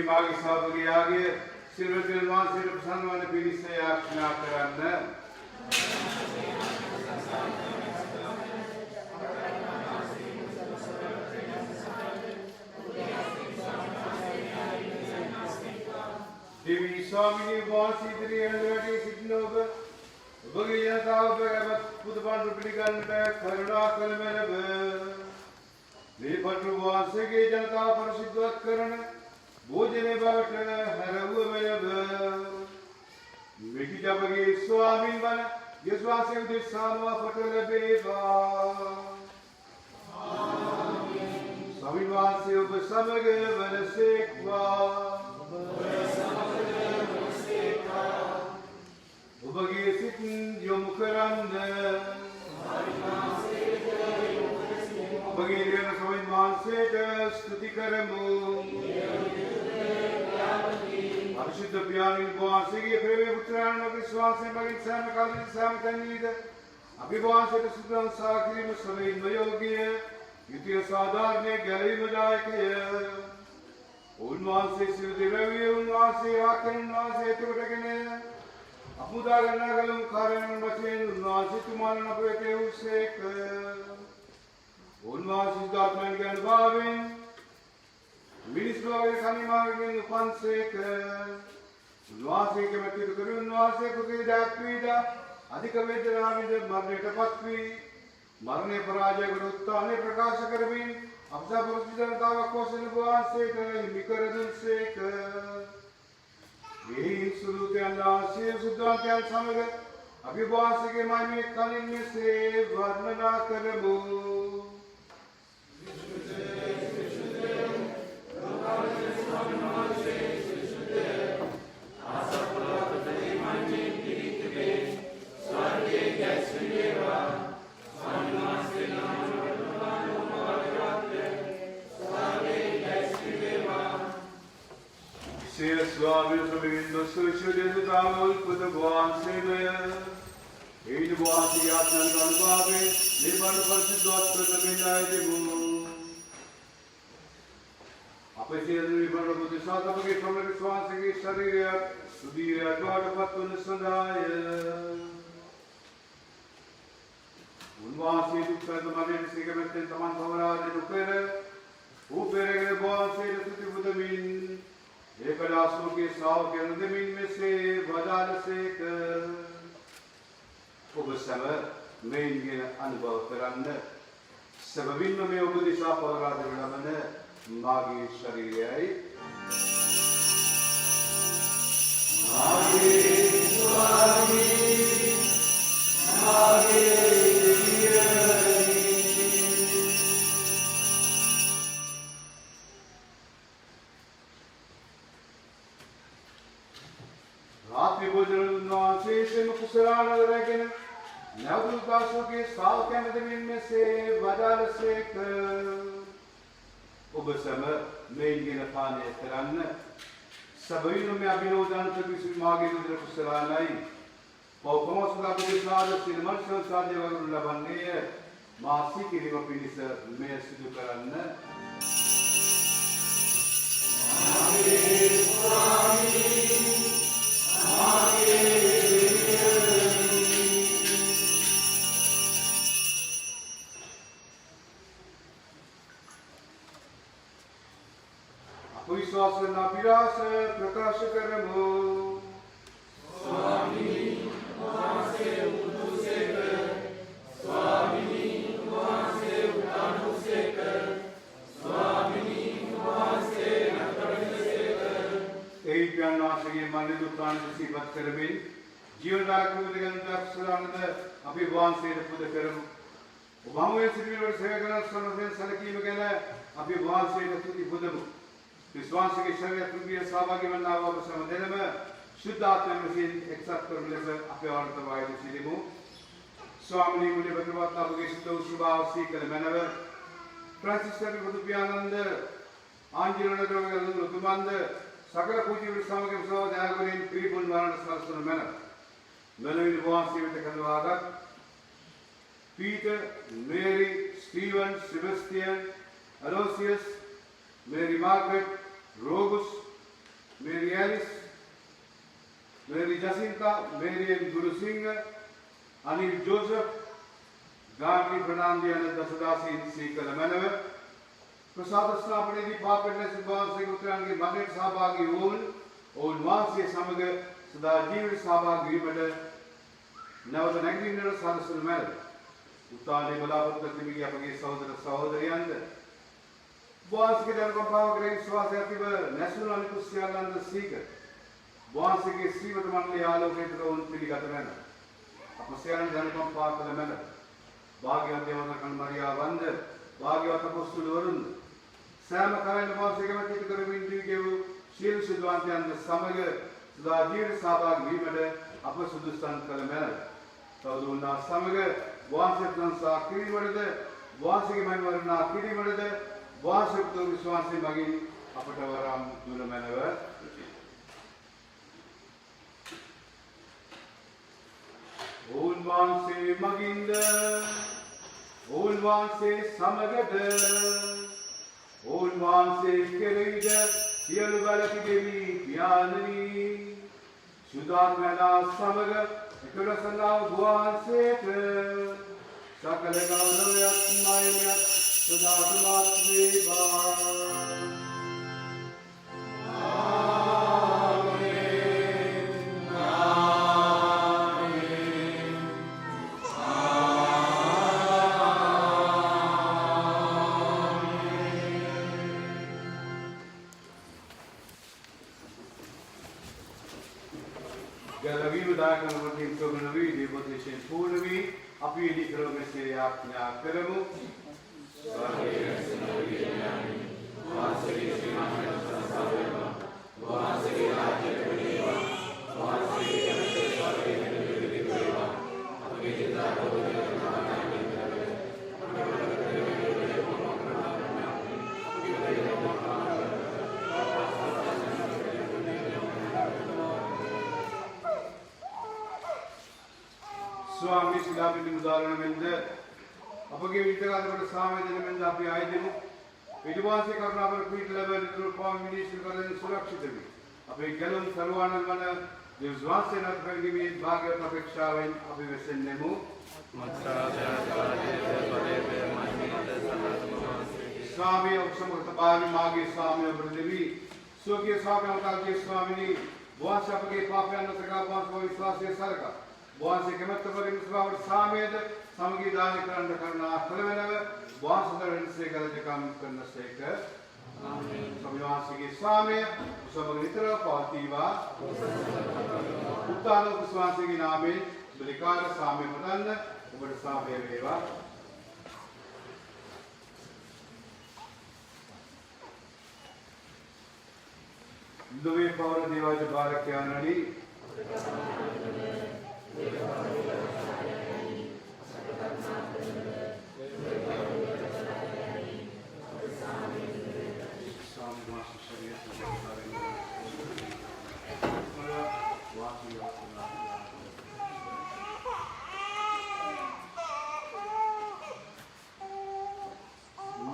මාගේ සහභාගීයාගේ සිරුරෙන් වාසයට ප්‍රසන්න වන පිණිස යාඥා කරන්න. देवी स्वामी वासी इधर सिद्ध लोग बगिया ताव पे पुदपान रुपनी करने करुणा कर मेरे वे पटु वासे के जनता पर सिद्धवत करने भोजने बाट हरव मेरे मिठी जबगी स्वामी बन यशवासे उदित सानवा पटल बेबा स्वामी वासे उप समग one सेकवा Ubagi sitin yomkarande Ubagi rena sawin manseta stuti karamu Arshiddha piyani bhavasigi preme putrana viswase magin sam kalin sam tanida Abhivaseta sudhan sakrim savain mayogiya Yutiya sadharne gyalai majayakaya Unvase sivdi ravi unvase akar unvase tutakane अपुदा करना कलम कारण बचें उन्वासित तुम्हारे नपरेते उससे कर उन्वासित आत्मन के अनुभावें मिनिस्ट्रो के खानी मार्गे नुकसान से कर उन्वासित के मध्य तो करूँ उन्वासित को के जात्वीदा अधिक वेदना में जब मरने टपकवी मरने पराजय को उत्ताने प्रकाश करवीं अपना पुरुष जनता का कौशल बुआ से कर मिकर दुल से कर यही सुरुते अल्लाह से सुद्धांत समझ अभिवास के मायने कालीन में से वर्णना करबो स्वामी सविंदु सुशुद्ध दामोल पुद भगवान से गया इन भगवान की यात्रा अनुभावे निर्मल परिशुद्ध प्रमिलाय देवो अपने निर्मल बुद्धि साधक के प्रमल विश्वास के शरीर सुधीर अद्वाट पत्तन संधाय उन्वासी दुख तमाने से के में तमान भवरा दुपेर ऊपर के भगवान से स्तुति बुद्धमिन एक दासों के साव के अंदमीन में से वदाल से कर उपसमर में इनके अनुभव करने सबबिन में उपदेशा पौराद विलंबने मागी शरीर आई मागी स्वामी मागी नवदुर्गासों के साव के अंदमीन में से वदाल से कर उपसमर में इनके नफाने करने सबबिन में अभिनोदन तक मागे दुर्ग कुशलानाई पौकों सुधा बुद्धिसाद सिरमन संसादे वगैरह लबन्ने मासी की रिवपिनिस में सिद्धू करने विश्वास न विरास प्रकाश करमो स्वामी वासे उद्धु से कर स्वामी वासे उठानु से कर स्वामी वासे नकड़ से कर एक ज्ञानाशय मन दुकान से बात करबिन जीवन राख उदगंत अक्षरानंद अभिवान से पुद करम उभावे श्री वर सेवकन समझन सलकी मगेला अभिवान से स्तुति बुद्धम विश्वास के शरीर तुल्य सहभागी बनना हुआ समझने में शुद्ध आत्मा में से एक साथ करने से अपने और तवायु सिलिमु स्वामी मुनि भगवत ना बगे शुद्ध सुभाव सी कर मैंने फ्रांसिस के बुद्ध प्यानंद आंजिरों ने द्रव्य रुतुमांद सकल पूजी विश्वास के प्रसाद आगुनिन त्रिपुन मरण सालसन मैंने इन वासी में तकलवागत पीटर मेरी स्टीवन सेबेस्टियन अलोसियस मेरी Margaret रोगुस Mary Alice, Mary Jacinta, Mary M. Guru Singh, Anil Joseph, Gandhi Pranandi and Dasudasi Sikh Manave, Prasad Snapani, Papanes, Ban Sekutrangi, Manet Sabagi Old Wansi Samaga, Sadajiv Sabagi Mada, now the 1900 Sadasul Mel, Utani Balabat Timi Yapagi Saudarian. Boas ke dan kompau green swasati ber national kusialan the seeker. Boas ke sivat manli alo ke terun pili katrena. Apasialan dan kompau kalemena. Bhagya devata kan Maria Vande, Bhagya tapostul varun. Sam karan boas ke mati karemin digevu shil sidwanti and the samaga sudajir sabag vimade apasudustan kalemena. Taduna samaga boas ke transa kiri made, boas ke manvarna kiri made. वासुक्त विश्वासी मगिन अपटवराम दुलमनवर ओनवांसे मगिंद ओनवांसे समगद ओनवांसे केरिद सियलुगलति देवी ज्ञानी सुदात्मना समग इकरसना वांसे सकल गौरवयत्मायम्य Galavi udah kalau mungkin kegelawi di posisi purwi, api di kalau mesti apnya keremu. Swami sudah beri udaharan mende. අපගේ විතරකට සාමය දෙන මෙන්ද අපි ආයෙ දෙමු. ඊටවාසී කරන අපේ පීඨ ලැබෙන තුරුපාම මිනිස්සු කරගෙන සුරක්ෂිත වේ. අපේ ගැලුම් සරුවානන් වන දෙවියන්සේ නත්කගේ භාග්‍යවත් අපේක්ෂාවෙන් අපි වෙසෙන්නෙමු. ස්වාමී ඔක්සමත පාරි මාගේ ස්වාමී ප්‍රතිවි සෝකේ ස්වාමීන්ගේ ස්වාමිනී වාස අපගේ පාපයන් නතකා වාස විශ්වාසයේ සරක වාස කැමැත්ත වලින් ස්වාමී සාමයේද සමගී දාන කරන්න කරනා කලවෙනව වාසදරන්සේ කලජකම් කරන සේක ආමේන් සමිවාසීගේ ස්වාමය සමග විතර පාතිවා උත්තාන විශ්වාසීගේ නාමයෙන් බලිකාර සාමය මතන්න ඔබට සාමය වේවා Dove Paula Devaj Barakyanadi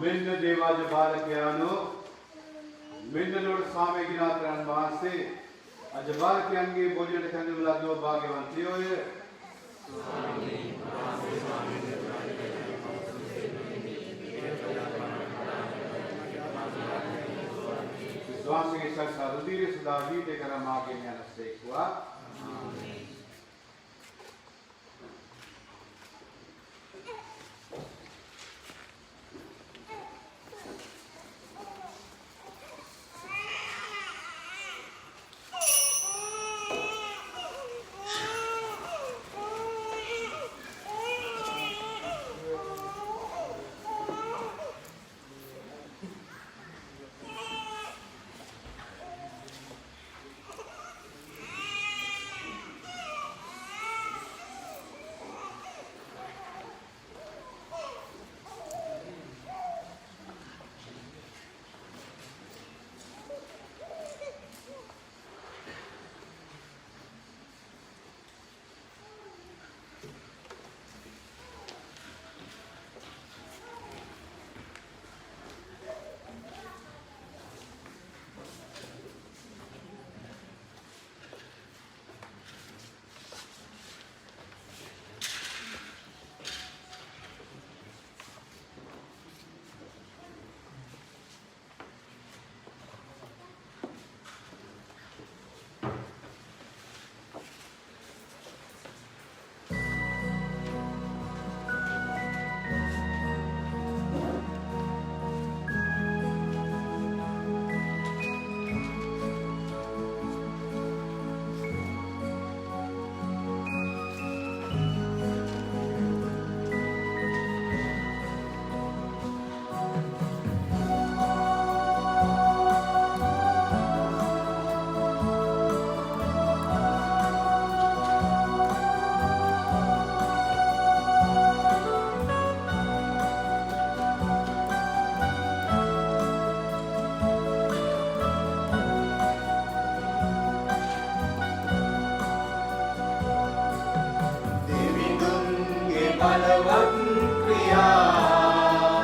Minna Devaj Barakyano Mindanur Swami Ginatran Mahase Ajabar Kyangi Bolian Kandula Do Bhagavantiyoye Swami ke Sarudiri Sudahi Tekara Mage Nyanasekwa බලවත් ක්‍රියා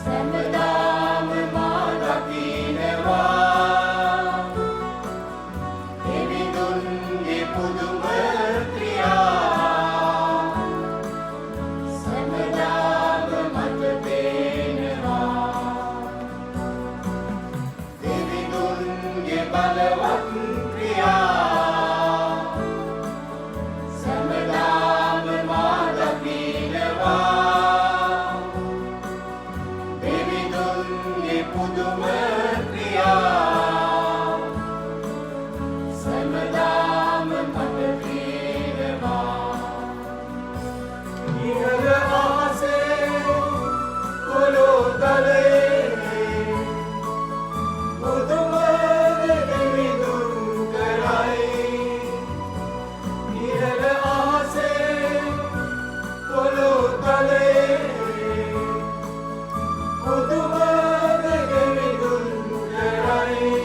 සැමදාම මා දකිනවා එවිදුන්ගේ පුදුම ක්‍රියා සැමදාම මට පේනවා එවිදුන්ගේ බලවත් ක්‍රියා සැමදාම මා දකිනවා එවිදුන්ගේ පුදුම ක්‍රියා සැමදාම මට පේනවා ඉහළ අහසේ පොළොව තලයේ පුදුම දෙවිඳුන් කරයි ඉහළ අහසේ පොළොව තලයේ පුදුම දෙවිඳුන් කරයි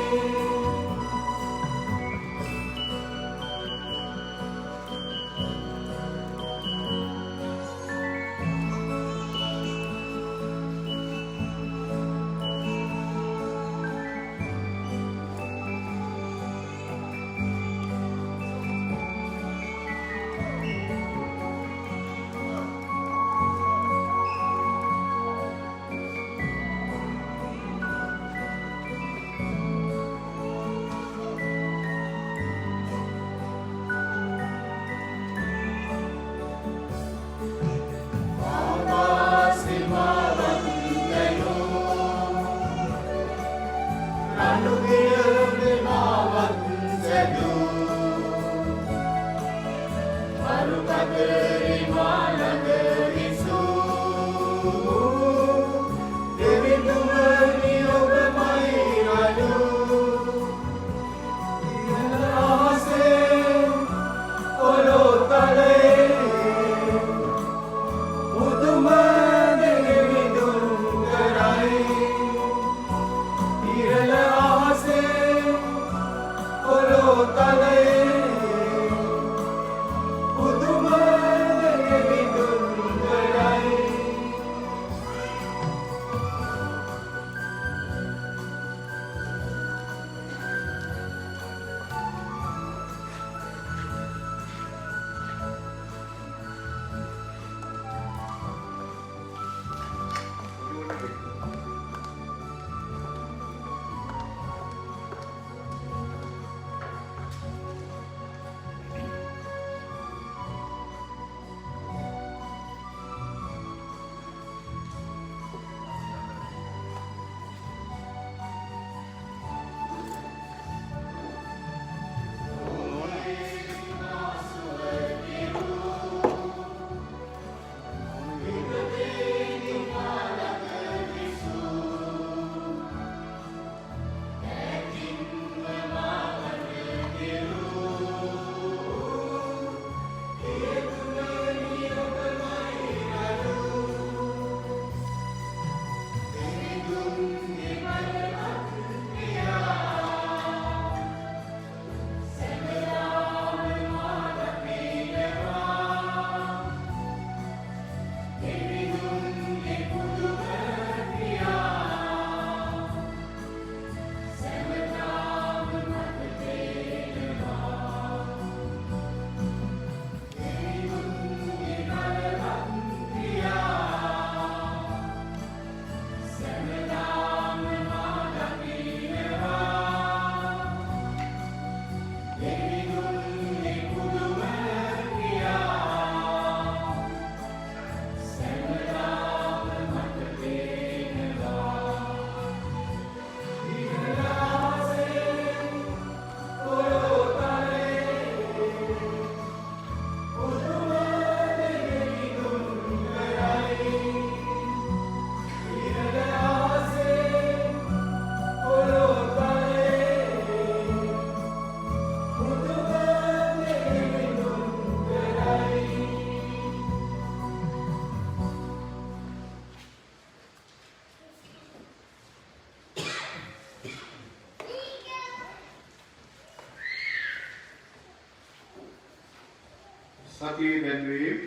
සතියේ දැන්වීම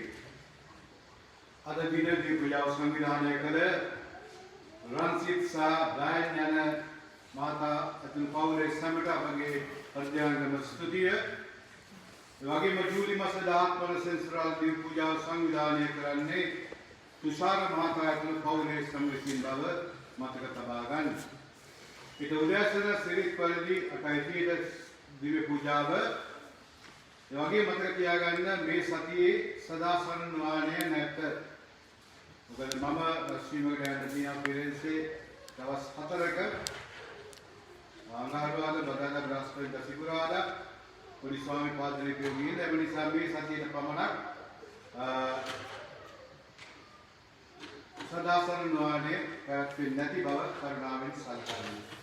ada bina di Pulau Sanggirana kala Ransit sa Dayan yana mata atul paure samita bagi perjalanan studia bagi majuli masadat pada sensral di Pulau Sanggirana kerana tushar mata atul paure samrisin bawa mata ketabagan kita udah sana series perdi akaiti das diwe puja bawa bagi mata kiaganna me sati sadasaran wane net මොකද මම ශ්‍රීමකට යන්න තියෙන පෙරෙන්සේ දවස් 4ක අඟහරුවාද බදාදා බ්‍රහස්පතින්දා සිකුරාදා පොඩි ස්වාමි පාදලේ ගිහින් ඒ නිසා මේ සතියේ පමණක් සදාසරණ වානේ පැවැත්වෙන්නේ නැති බව කරුණාවෙන් සලකනවා.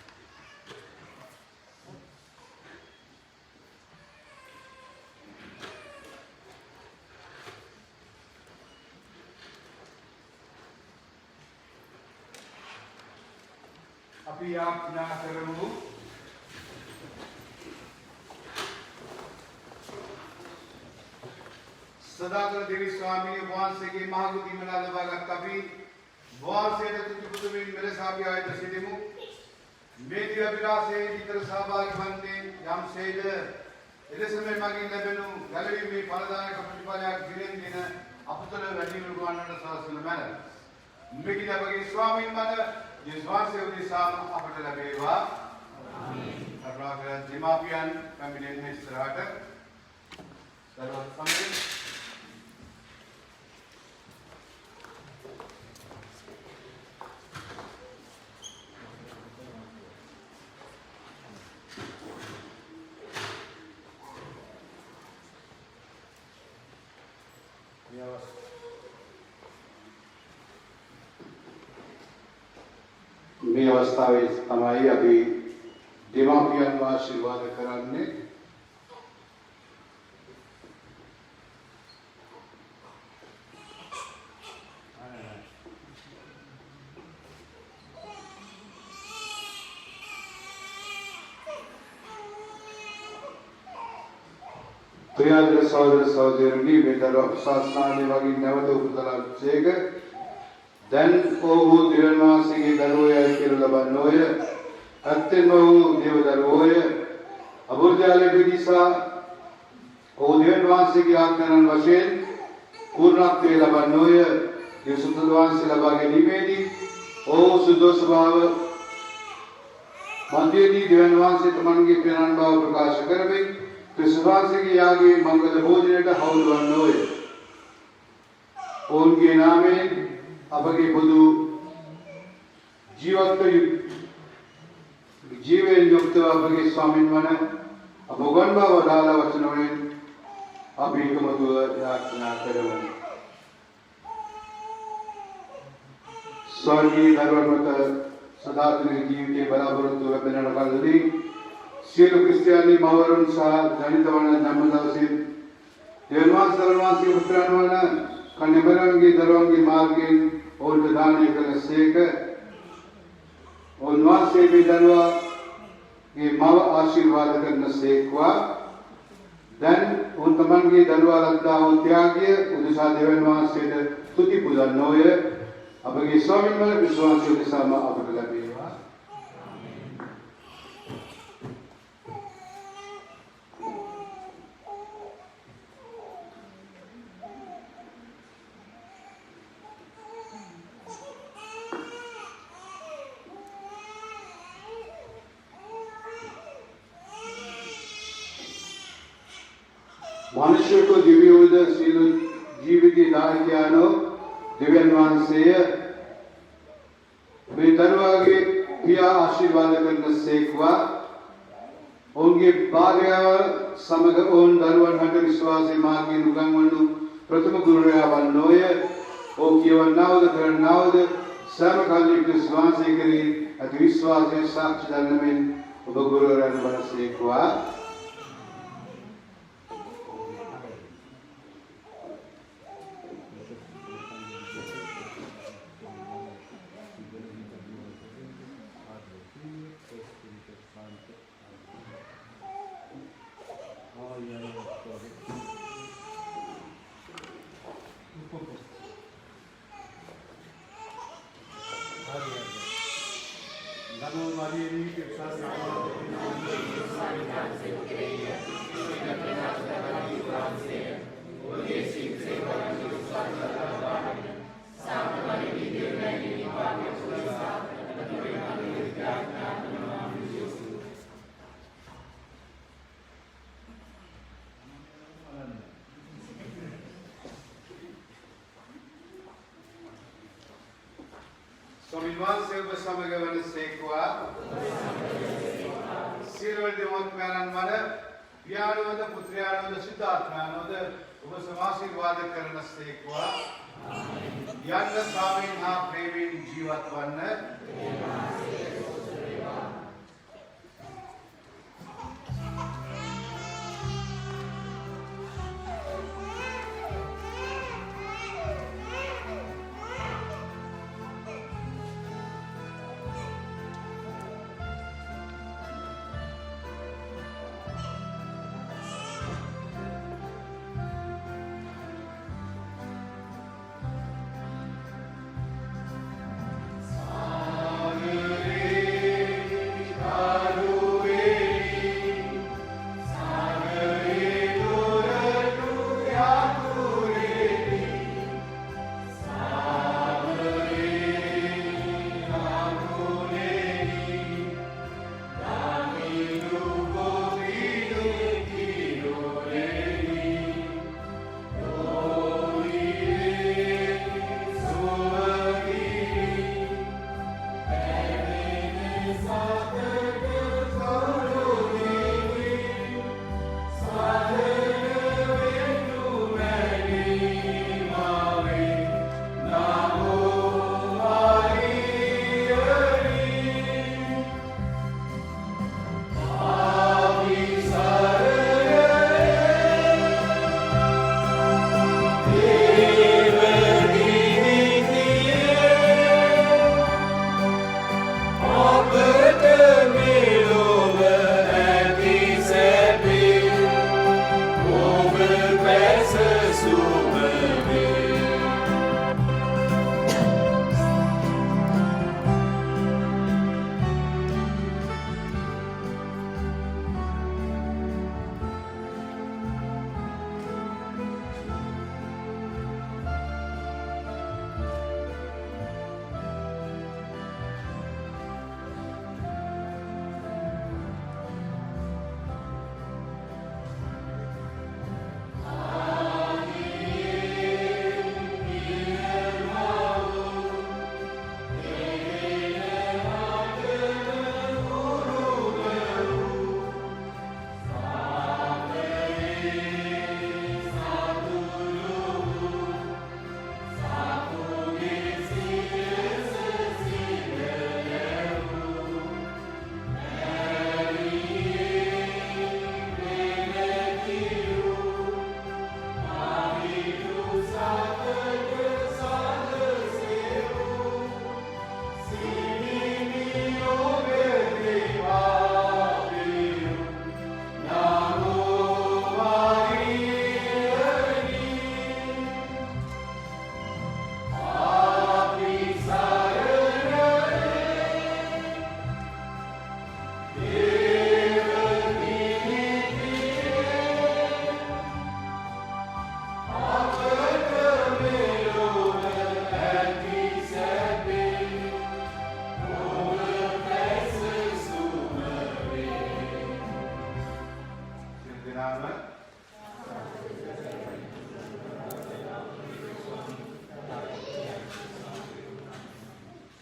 අපි යාඥා කරමු සදාතන දෙවි ස්වාමීන් වහන්සේගේ මහඟු දීමන ලබාගත් අපි වහන්සේට තුති පුතුමින් මෙලෙස අපි ආයත සිටිමු මේ දිව විලාසයේ විතර සහභාගී වන්නේ යම්සේද එලෙසම මගින් ලැබෙනු ගැලවීමේ ඵලදායක ප්‍රතිඵලයක් දිනෙන් දින අපතල වැඩි වූ වන්නට සලසන මැන මෙකි ලැබගේ ස්වාමීන් වහන්සේ Yesus udisan apa dalam bewa? Amin. Karena dimaafkan kami ini istirahat. Dalam sambil මේ අවස්ථාවේ තමයි අපි දෙමාපියන්ව ආශිර්වාද කරන්නේ ප්‍රියාදර සහෝදර සහෝදරයනි මෙතන ශාස්ත්‍රාණි වගේ නැවත උපුටලාච්චේක දැන් ඔහු දෙවියන් වහන්සේගේ දරුවෝය කියලා ලබන්නෝය අත්‍යන්ම වූ දේව දරුවෝය අබුර්ජාලේ පිටිසා ඔහු දෙවියන් වහන්සේගේ ආඥාන් වශයෙන් පූර්ණත්වයේ ලබන්නෝය යසුතුන් වහන්සේ ලබා ගැනීමේදී ඔහු සුද්ධ ස්වභාව මන්දිරදී දෙවියන් වහන්සේ තමන්ගේ ප්‍රාණ බව ප්‍රකාශ කරමින් ක්‍රිස්තුස් වහන්සේගේ යාගයේ මංගල භෝජනයට හවුල් වන්නෝය ඔවුන්ගේ නාමයෙන් අපගේ බුදු ජීවයෙන් යුක්තව අපගේ ස්වාමීන් වන අප උගන්වා වදාළ වචන වලින් අපි එකමුතුව යාඥා කරමු. ස්වර්ගීය දරුවන් මත සදාතනික ජීවිතයේ බලාපොරොත්තු ලැබෙන කල්හි සියලු ක්‍රිස්තියානි මවරුන් සහ ජනිත වන ජන්ම දවසේ දෙවියන් වහන්සේ පුත්‍රයන් වන කන්‍යමරන්ගේ දරුවන්ගේ මාර්ගයෙන් ඔවුන්ට දානය කළසේක ඔවුන්වහන්සේ මේ දරුවාගේ මව ආශිර්වාද කරනසේක්වා දැන් ඔවුන් තමන්ගේ දරුවා ලද්දා වූ ත්‍යාගය උදෙසා දෙවියන් වහන්සේට ස්තුති පුදන්නෝය අපගේ ස්වාමීන් වහන්සේ විශ්වාසය උදෙසාම අපට ලැබේවා. मनुष्य को दिव्य उदय सील जीवित दायित्यानो दिव्यन वහන්සේ මේ දරුවාගේ පියා ආශිර්වාද කරන සේක්වා ඔවුන්ගේ භාර්යාව සමග ඔවුන් දරුවන් හට විශ්වාසයේ මාර්ගයෙන් උගන්වනු ප්‍රථම ගුරුවරයා වන්නෝය ඕ කියවන්නවද කරන්නවද සෑම කල්ලික විශ්වාසය කරී අති විශ්වාසයේ සාක්ෂි දන්නමින් ඔබ ගුරුවරයන් වන සේක්වා kembali ini kita Swami Wangse bersama dengan Sekwa, Sirwal Dewan Kemaran mana, Biaro ada Putriaro ada Siddhartha ada, bersama Sirwada karena Sekwa, Yanda Samin ha Previn Jiwat Wanna.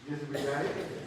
Yes, we got it.